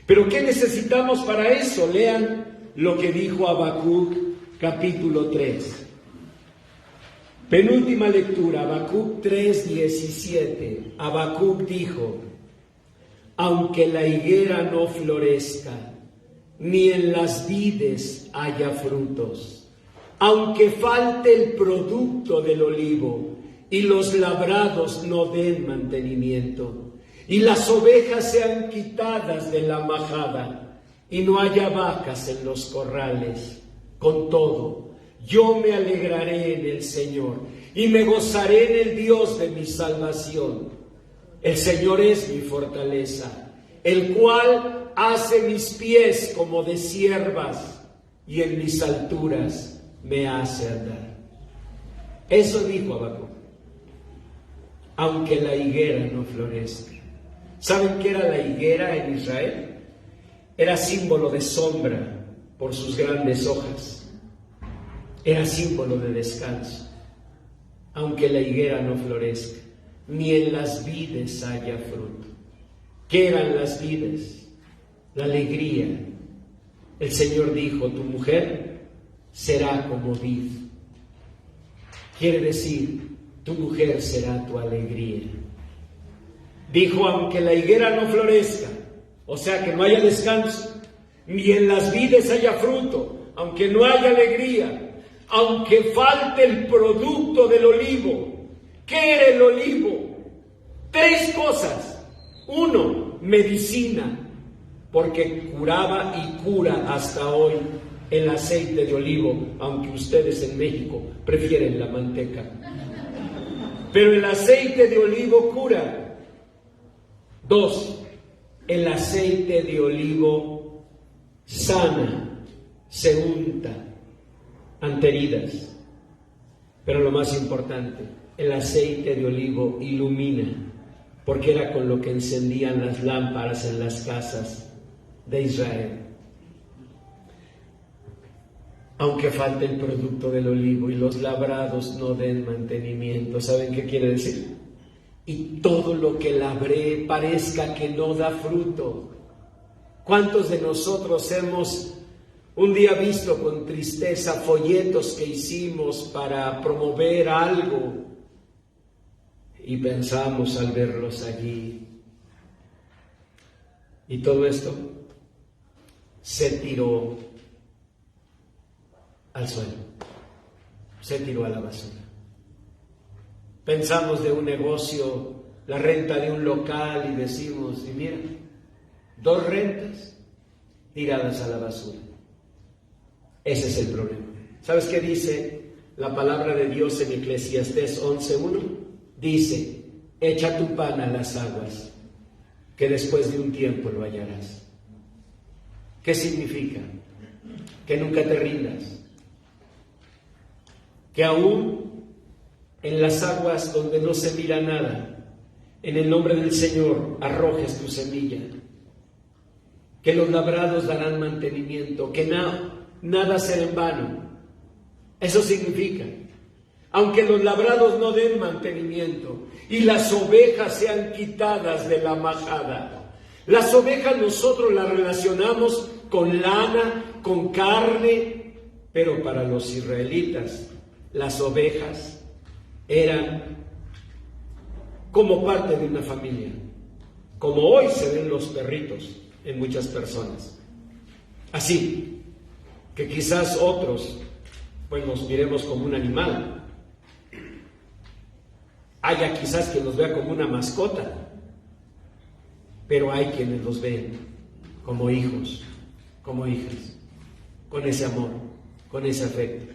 A: Pero ¿qué necesitamos para eso? Lean lo que dijo Habacuc, capítulo 3. Penúltima lectura, Habacuc 3:17. Habacuc dijo: aunque la higuera no florezca, ni en las vides haya frutos, aunque falte el producto del olivo, y los labrados no den mantenimiento, y las ovejas sean quitadas de la majada, y no haya vacas en los corrales, con todo, yo me alegraré en el Señor, y me gozaré en el Dios de mi salvación. El Señor es mi fortaleza, el cual hace mis pies como de ciervas y en mis alturas me hace andar. Eso dijo Habacuc. Aunque la higuera no florezca. ¿Saben qué era la higuera en Israel? Era símbolo de sombra por sus grandes hojas. Era símbolo de descanso. Aunque la higuera no florezca, ni en las vides haya fruto. ¿Qué eran las vides? La alegría. El Señor dijo, tu mujer será como vid. Quiere decir, tu mujer será tu alegría. Dijo, aunque la higuera no florezca, o sea que no haya descanso, ni en las vides haya fruto, aunque no haya alegría, aunque falte el producto del olivo. ¿Qué era el olivo? 3 cosas. 1, medicina, porque curaba y cura hasta hoy el aceite de olivo, aunque ustedes en México prefieren la manteca. Pero el aceite de olivo cura. 2, el aceite de olivo sana, se unta ante heridas. Pero lo más importante, el aceite de olivo ilumina, porque era con lo que encendían las lámparas en las casas de Israel. Aunque falte el producto del olivo y los labrados no den mantenimiento, ¿saben qué quiere decir? Y todo lo que labré parezca que no da fruto. ¿Cuántos de nosotros hemos un día visto con tristeza folletos que hicimos para promover algo y pensamos al verlos allí? Y todo esto se tiró al suelo, se tiró a la basura. Pensamos de un negocio, la renta de un local y decimos, y mira, 2 rentas tiradas a la basura. Ese es el problema. ¿Sabes qué dice la palabra de Dios en Eclesiastés 11:1? Dice, echa tu pan a las aguas, que después de un tiempo lo hallarás. ¿Qué significa? Que nunca te rindas. Que aún en las aguas donde no se mira nada, en el nombre del Señor arrojes tu semilla. Que los labrados darán mantenimiento, que nada será en vano. Eso significa, aunque los labrados no den mantenimiento y las ovejas sean quitadas de la majada. Las ovejas nosotros las relacionamos con lana, con carne, pero para los israelitas las ovejas eran como parte de una familia, como hoy se ven los perritos en muchas personas. Así que quizás otros pues nos miremos como un animal, haya quizás quien los vea como una mascota, pero hay quienes los ven como hijos, como hijas, con ese amor, con ese afecto.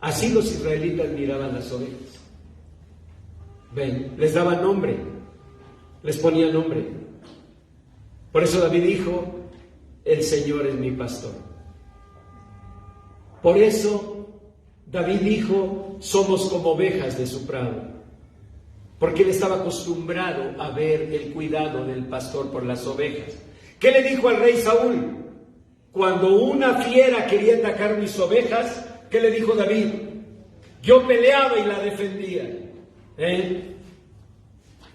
A: Así los israelitas miraban las ovejas. Ven, les daban nombre, les ponían nombre. Por eso David dijo, el Señor es mi pastor. Por eso David dijo, somos como ovejas de su prado. Porque él estaba acostumbrado a ver el cuidado del pastor por las ovejas. ¿Qué le dijo al rey Saúl? Cuando una fiera quería atacar mis ovejas, ¿qué le dijo David? Yo peleaba y la defendía.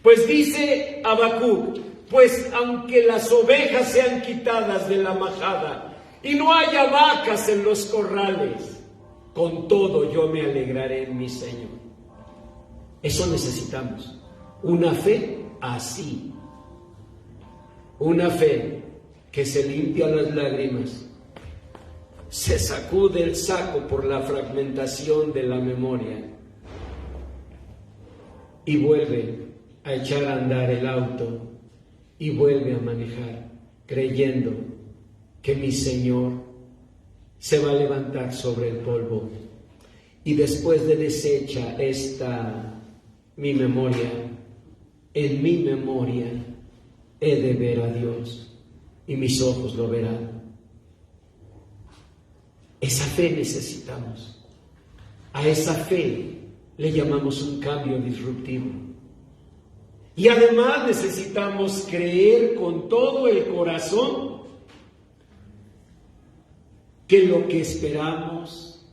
A: Pues dice Habacuc, pues aunque las ovejas sean quitadas de la majada y no haya vacas en los corrales, con todo yo me alegraré en mi Señor. Eso necesitamos, una fe así, una fe que se limpia las lágrimas, se sacude el saco por la fragmentación de la memoria y vuelve a echar a andar el auto y vuelve a manejar, creyendo que mi Señor se va a levantar sobre el polvo. Y después de deshecha mi memoria, en mi memoria he de ver a Dios. y mis ojos lo verán. Esa fe necesitamos. A esa fe le llamamos un cambio disruptivo. Y además necesitamos creer con todo el corazón que lo que esperamos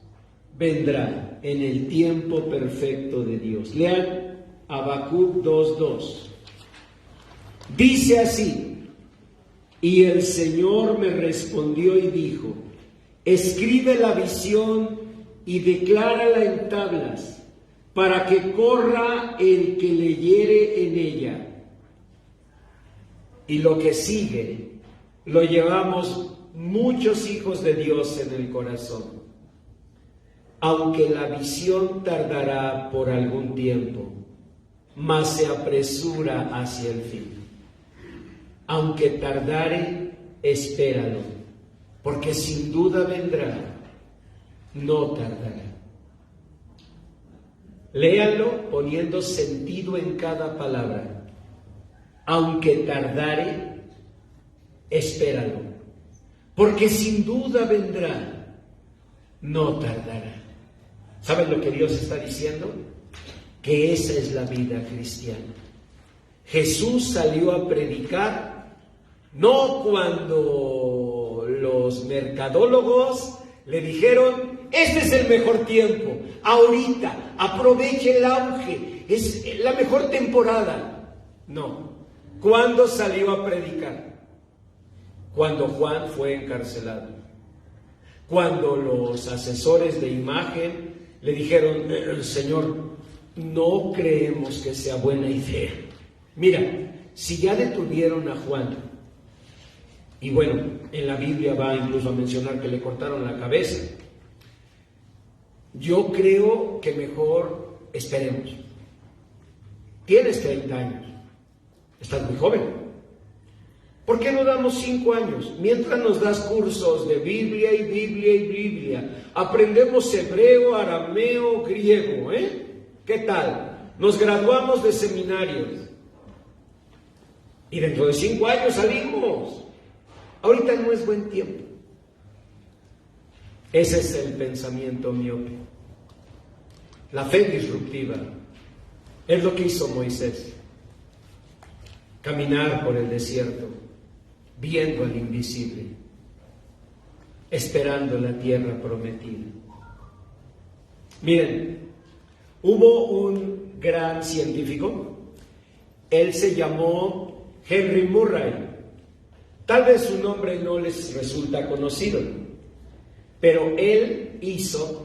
A: vendrá en el tiempo perfecto de Dios. Lean Habacuc 2:2. Dice así: y el Señor me respondió y dijo: escribe la visión y declárala en tablas, para que corra el que leyere en ella. Y lo que sigue lo llevamos muchos hijos de Dios en el corazón. Aunque la visión tardará por algún tiempo, mas se apresura hacia el fin. Aunque tardare, espéralo, porque sin duda vendrá, no tardará. Léanlo poniendo sentido en cada palabra. Aunque tardare, espéralo, porque sin duda vendrá, no tardará. ¿Saben lo que Dios está diciendo? Que esa es la vida cristiana. Jesús salió a predicar no cuando los mercadólogos le dijeron: este es el mejor tiempo, ahorita, aproveche el auge, es la mejor temporada. No. ¿Cuándo salió a predicar? Cuando Juan fue encarcelado. Cuando los asesores de imagen le dijeron: Señor, no creemos que sea buena idea. Mira, si ya detuvieron a Juan, y bueno, en la Biblia va incluso a mencionar que le cortaron la cabeza, yo creo que mejor esperemos. Tienes 30 años, estás muy joven. ¿Por qué no damos 5 años? Mientras nos das cursos de Biblia y Biblia y Biblia, aprendemos hebreo, arameo, griego, ¿Qué tal? Nos graduamos de seminarios. Y dentro de 5 años salimos. Ahorita no es buen tiempo. Ese es el pensamiento miope. La fe disruptiva es lo que hizo Moisés. Caminar por el desierto, viendo al invisible, esperando la tierra prometida. Miren, hubo un gran científico, él se llamó Henry Murray. Tal vez su nombre no les resulta conocido, pero él hizo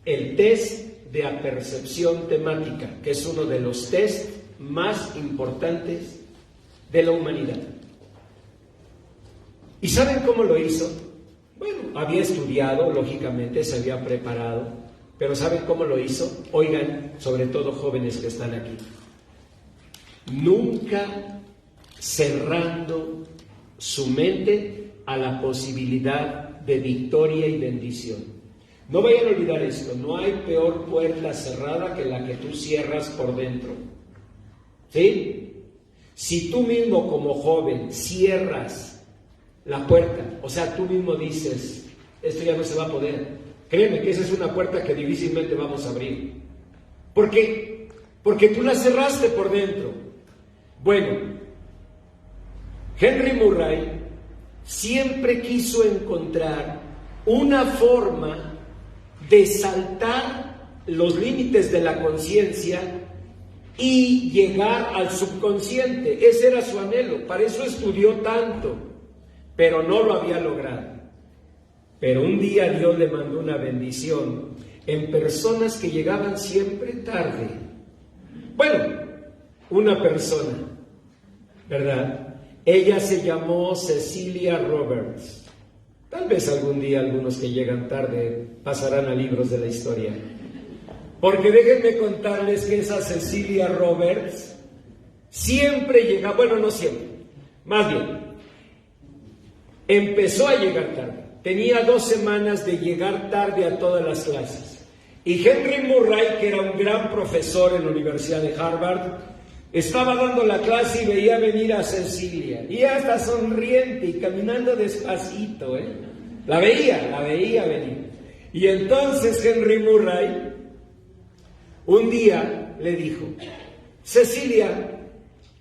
A: el test de apercepción temática, que es uno de los test más importantes de la humanidad. ¿Y saben cómo lo hizo? Bueno, había estudiado, lógicamente, se había preparado, pero ¿saben cómo lo hizo? Oigan, sobre todo jóvenes que están aquí. Nunca cerrando su mente a la posibilidad de victoria y bendición. No vayan a olvidar esto, no hay peor puerta cerrada que la que tú cierras por dentro. ¿Sí? Si tú mismo como joven cierras la puerta, o sea, tú mismo dices: esto ya no se va a poder, créeme que esa es una puerta que difícilmente vamos a abrir. ¿Por qué? Porque tú la cerraste por dentro. Bueno, Henry Murray siempre quiso encontrar una forma de saltar los límites de la conciencia y llegar al subconsciente. Ese era su anhelo, para eso estudió tanto, pero no lo había logrado. Pero un día Dios le mandó una bendición en personas que llegaban siempre tarde. Bueno, una persona, ¿verdad? Ella se llamó Cecilia Roberts. Tal vez algún día algunos que llegan tarde pasarán a libros de la historia. Porque déjenme contarles que esa Cecilia Roberts siempre llega, bueno, no siempre, más bien, empezó a llegar tarde. Tenía 2 semanas de llegar tarde a todas las clases. Y Henry Murray, que era un gran profesor en la Universidad de Harvard, Estaba dando la clase y veía venir a Cecilia, y hasta sonriente y caminando despacito, La veía venir. Y entonces Henry Murray un día le dijo: Cecilia,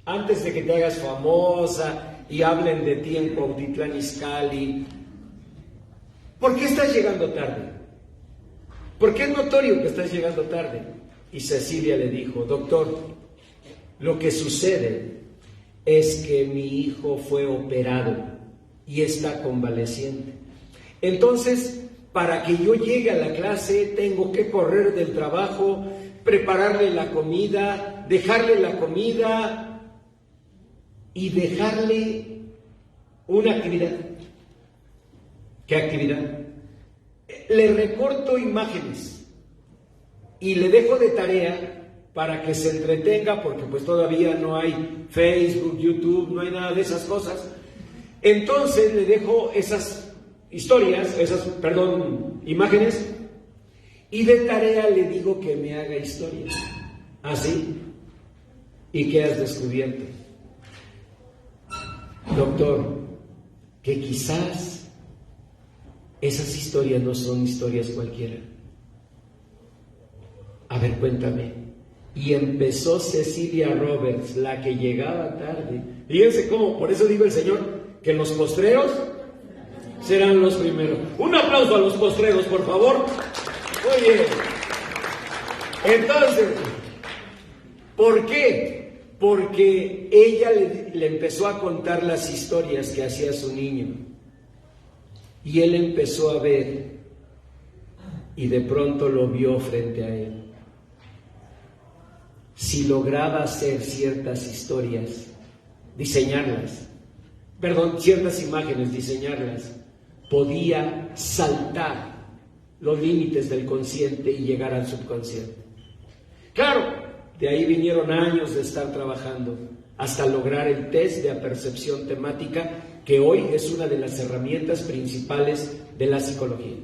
A: antes de que te hagas famosa y hablen de ti en Cuautitlán Izcalli, ¿por qué estás llegando tarde? ¿Por qué es notorio que estás llegando tarde? Y Cecilia le dijo: doctor, lo que sucede es que mi hijo fue operado y está convaleciente. Entonces, para que yo llegue a la clase, tengo que correr del trabajo, prepararle la comida, dejarle la comida y dejarle una actividad. ¿Qué actividad? Le recorto imágenes y le dejo de tarea para que se entretenga, porque pues todavía no hay Facebook, YouTube, no hay nada de esas cosas. Entonces le dejo esas imágenes, y de tarea le digo que me haga historias. ¿Así? ¿Y qué has descubierto? Doctor, que quizás esas historias no son historias cualquiera. A ver, cuéntame. Y empezó Cecilia Roberts, la que llegaba tarde. Fíjense cómo, por eso dijo el Señor, que los postreros serán los primeros. Un aplauso a los postreros, por favor. Muy bien. Entonces, ¿por qué? Porque ella le empezó a contar las historias que hacía su niño. Y él empezó a ver, y de pronto lo vio frente a él. Si lograba hacer ciertas historias, ciertas imágenes, diseñarlas, podía saltar los límites del consciente y llegar al subconsciente. Claro, de ahí vinieron años de estar trabajando hasta lograr el test de apercepción temática, que hoy es una de las herramientas principales de la psicología.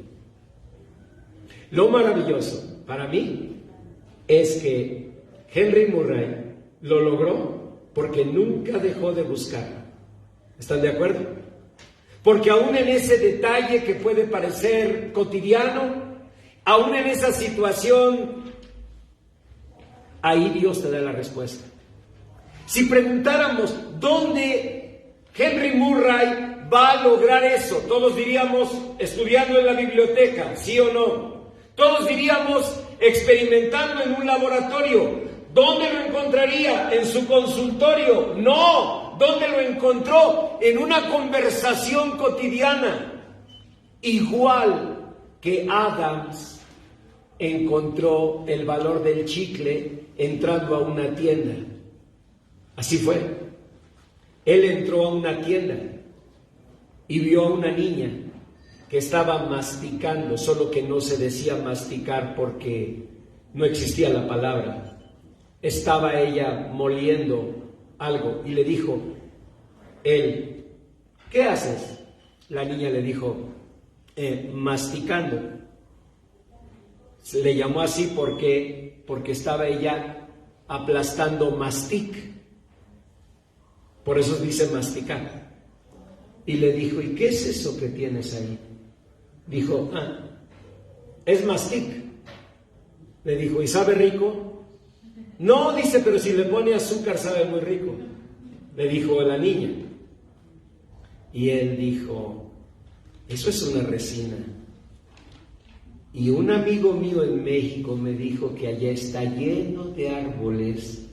A: Lo maravilloso para mí es que Henry Murray lo logró porque nunca dejó de buscar. ¿Están de acuerdo? Porque aún en ese detalle que puede parecer cotidiano, aún en esa situación, ahí Dios te da la respuesta. Si preguntáramos dónde Henry Murray va a lograr eso, todos diríamos estudiando en la biblioteca, ¿sí o no? Todos diríamos experimentando en un laboratorio. ¿Dónde lo encontraría? ¿En su consultorio? No. ¿Dónde lo encontró? En una conversación cotidiana. Igual que Adams encontró el valor del chicle entrando a una tienda. Así fue. Él entró a una tienda y vio a una niña que estaba masticando, solo que no se decía masticar porque no existía la palabra. Estaba ella moliendo algo y le dijo él: ¿qué haces? La niña le dijo: masticando. Se le llamó así porque estaba ella aplastando mastic. Por eso dice masticar. Y le dijo: ¿y qué es eso que tienes ahí? Dijo: es mastic. Le dijo: ¿y sabe rico? No, dice, pero si le pone azúcar sabe muy rico. Le dijo la niña. Y él dijo: eso es una resina. Y un amigo mío en México me dijo que allá está lleno de árboles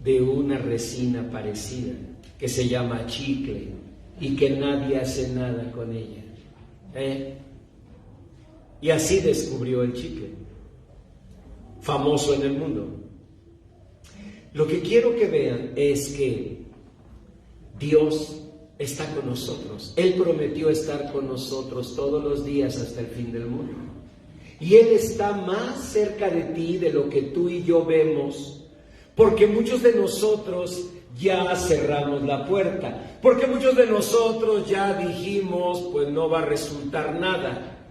A: de una resina parecida, que se llama chicle, y que nadie hace nada con ella. Y así descubrió el chicle, famoso en el mundo. Lo que quiero que vean es que Dios está con nosotros. Él prometió estar con nosotros todos los días hasta el fin del mundo. Y Él está más cerca de ti de lo que tú y yo vemos, porque muchos de nosotros ya cerramos la puerta, porque muchos de nosotros ya dijimos, pues no va a resultar nada.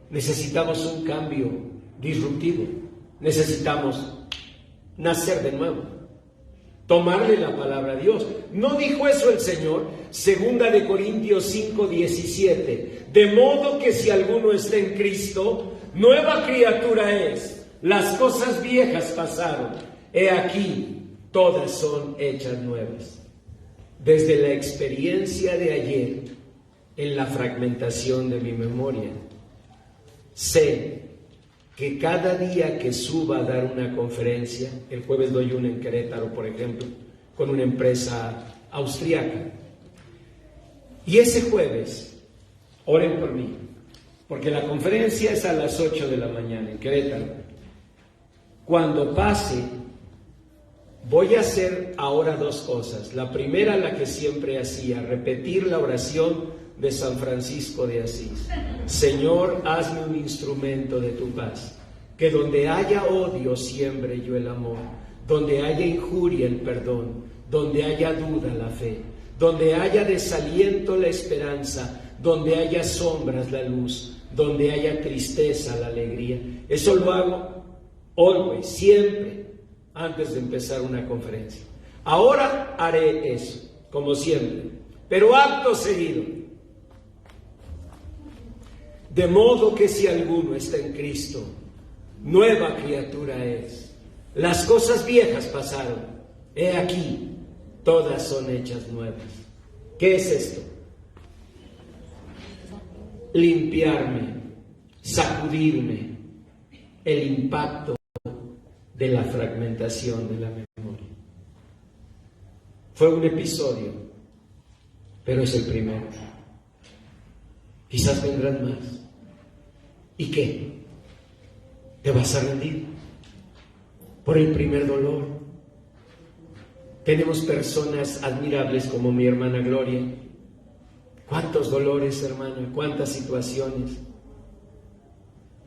A: Necesitamos un cambio disruptivo, necesitamos nacer de nuevo. tomarle la palabra a Dios. ¿No dijo eso el Señor? 2 Corintios 5:17. De modo que si alguno está en Cristo, nueva criatura es. Las cosas viejas pasaron. He aquí, todas son hechas nuevas. Desde la experiencia de ayer, en la fragmentación de mi memoria, sé que cada día que suba a dar una conferencia, el jueves doy una en Querétaro, por ejemplo, con una empresa austriaca, y ese jueves, oren por mí, porque la conferencia es a las 8 de la mañana en Querétaro. Cuando pase, voy a hacer ahora dos cosas. La primera, la que siempre hacía, repetir la oración de San Francisco de Asís. Señor, hazme un instrumento de tu paz. Que donde haya odio, siembre yo el amor. Donde haya injuria, el perdón. Donde haya duda, la fe. Donde haya desaliento, la esperanza. Donde haya sombras, la luz. Donde haya tristeza, la alegría. Eso lo hago always, siempre, antes de empezar una conferencia. Ahora haré eso, como siempre, pero acto seguido. De modo que si alguno está en Cristo, nueva criatura es. Las cosas viejas pasaron, he aquí, todas son hechas nuevas. ¿Qué es esto? Limpiarme, sacudirme el impacto de la fragmentación de la memoria. Fue un episodio, pero es el primero. Quizás vendrán más. ¿Y qué? ¿Te vas a rendir por el primer dolor? Tenemos personas admirables como mi hermana Gloria. ¿Cuántos dolores, hermana? ¿Cuántas situaciones?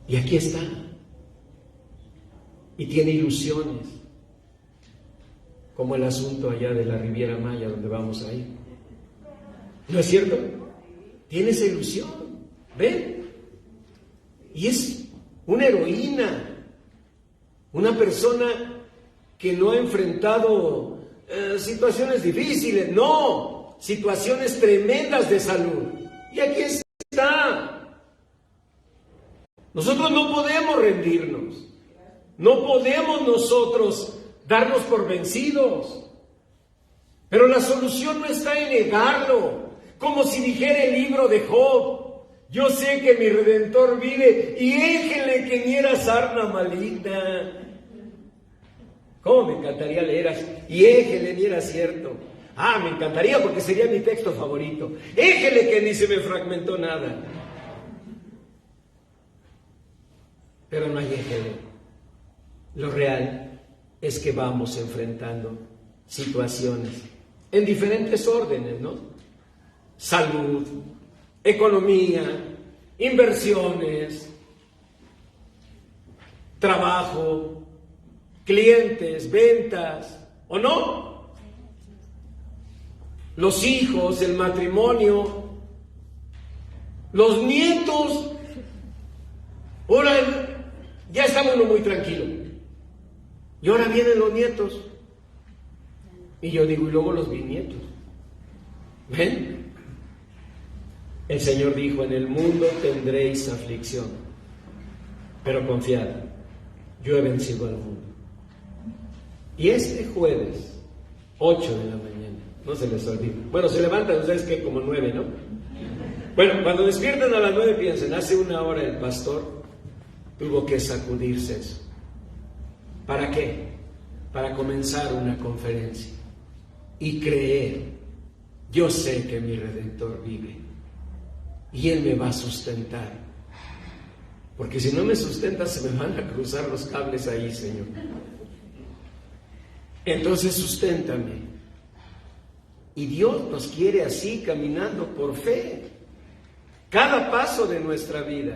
A: Y aquí está. Y tiene ilusiones, como el asunto allá de la Riviera Maya, donde vamos a ir. ¿No es cierto? Tiene esa ilusión, ¿ven? Y es una heroína, una persona que no ha enfrentado situaciones difíciles, no, situaciones tremendas de salud. Y aquí está. Nosotros no podemos rendirnos. No podemos nosotros darnos por vencidos. Pero la solución no está en negarlo. Como si dijera el libro de Job: yo sé que mi Redentor vive, y éjele que ni era sarna maligna. ¿Cómo me encantaría leer así? Y éjele ni era cierto. Me encantaría, porque sería mi texto favorito. Éjele que ni se me fragmentó nada. Pero no hay éjele. Lo real es que vamos enfrentando situaciones en diferentes órdenes, ¿no? Salud, economía, inversiones, trabajo, clientes, ventas, ¿o no? Los hijos, el matrimonio, los nietos. Ahora ya estamos muy tranquilos. Y ahora vienen los nietos. Y yo digo, y luego los bisnietos. ¿Ven? El Señor dijo: en el mundo tendréis aflicción, pero confiad, yo he vencido al mundo. Y este jueves, 8 de la mañana, no se les olvide. Bueno, se levantan ustedes que como 9, ¿no? Bueno, cuando despiertan a las 9 piensen, hace una hora el pastor tuvo que sacudirse eso. ¿Para qué? Para comenzar una conferencia y creer: yo sé que mi Redentor vive y Él me va a sustentar, porque si no me sustenta se me van a cruzar los cables ahí, Señor. Entonces susténtame. Y Dios nos quiere así, caminando por fe, cada paso de nuestra vida.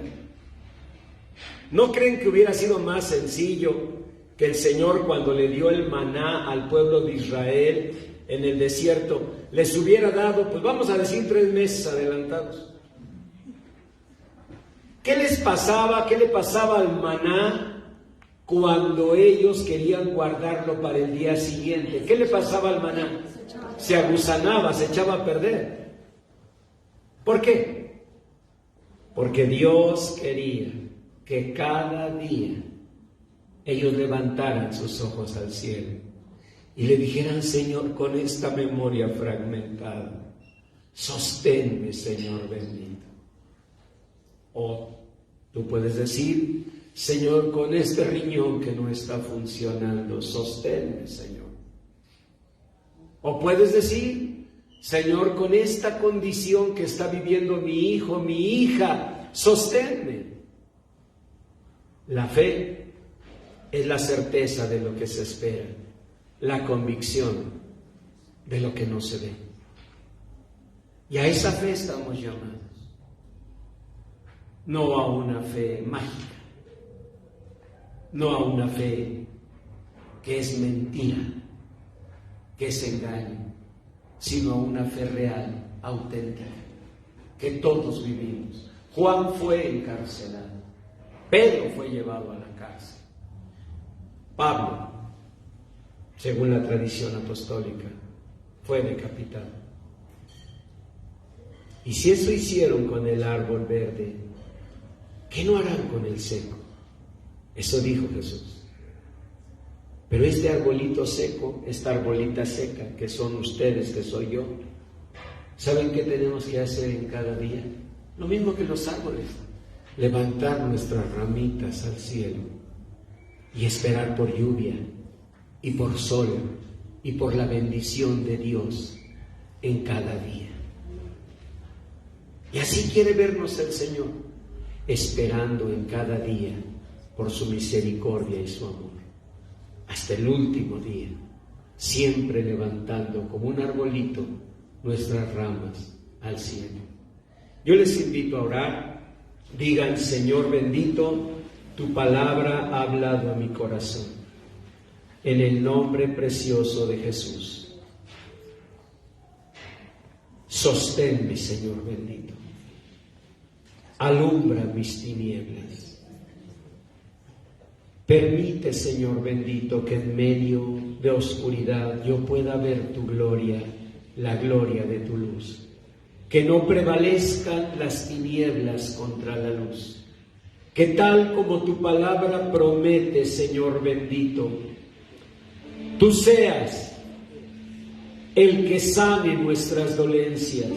A: ¿No creen que hubiera sido más sencillo que el Señor, cuando le dio el maná al pueblo de Israel en el desierto, les hubiera dado, pues vamos a decir, 3 meses adelantados? ¿Qué les pasaba? ¿Qué le pasaba al maná cuando ellos querían guardarlo para el día siguiente. ¿Qué le pasaba al maná? Se agusanaba, se echaba a perder. ¿Por qué? Porque Dios quería que cada día ellos levantaran sus ojos al cielo y le dijeran: Señor, con esta memoria fragmentada, sosténme, Señor bendito. O tú puedes decir: Señor, con este riñón que no está funcionando, sosténme, Señor. O puedes decir: Señor, con esta condición que está viviendo mi hijo, mi hija, sosténme. La fe es la certeza de lo que se espera, la convicción de lo que no se ve. Y a esa fe estamos llamados, no a una fe mágica, no a una fe que es mentira, que es engaño, sino a una fe real, auténtica, que todos vivimos. Juan fue encarcelado, Pedro fue llevado a la cárcel, Pablo, según la tradición apostólica, fue decapitado. Y si eso hicieron con el árbol verde, ¿qué no harán con el seco? Eso dijo Jesús. Pero este arbolito seco, esta arbolita seca, que son ustedes, que soy yo, ¿saben qué tenemos que hacer en cada día? Lo mismo que los árboles: levantar nuestras ramitas al cielo y esperar por lluvia y por sol y por la bendición de Dios en cada día. Y así quiere vernos el Señor, esperando en cada día por su misericordia y su amor, hasta el último día, siempre levantando como un arbolito nuestras ramas al cielo. Yo les invito a orar. Digan: Señor bendito, tu palabra ha hablado a mi corazón. En el nombre precioso de Jesús, sosténme, Señor bendito. Alumbra mis tinieblas. Permite, Señor bendito, que en medio de oscuridad yo pueda ver tu gloria, la gloria de tu luz. Que no prevalezcan las tinieblas contra la luz. Que tal como tu palabra promete, Señor bendito, tú seas el que sane nuestras dolencias,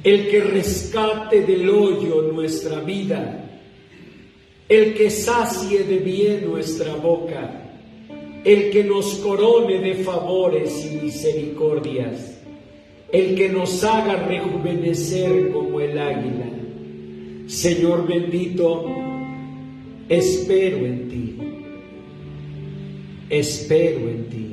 A: el que rescate del hoyo nuestra vida, el que sacie de bien nuestra boca, el que nos corone de favores y misericordias, el que nos haga rejuvenecer como el águila. Señor bendito, espero en ti, espero en ti.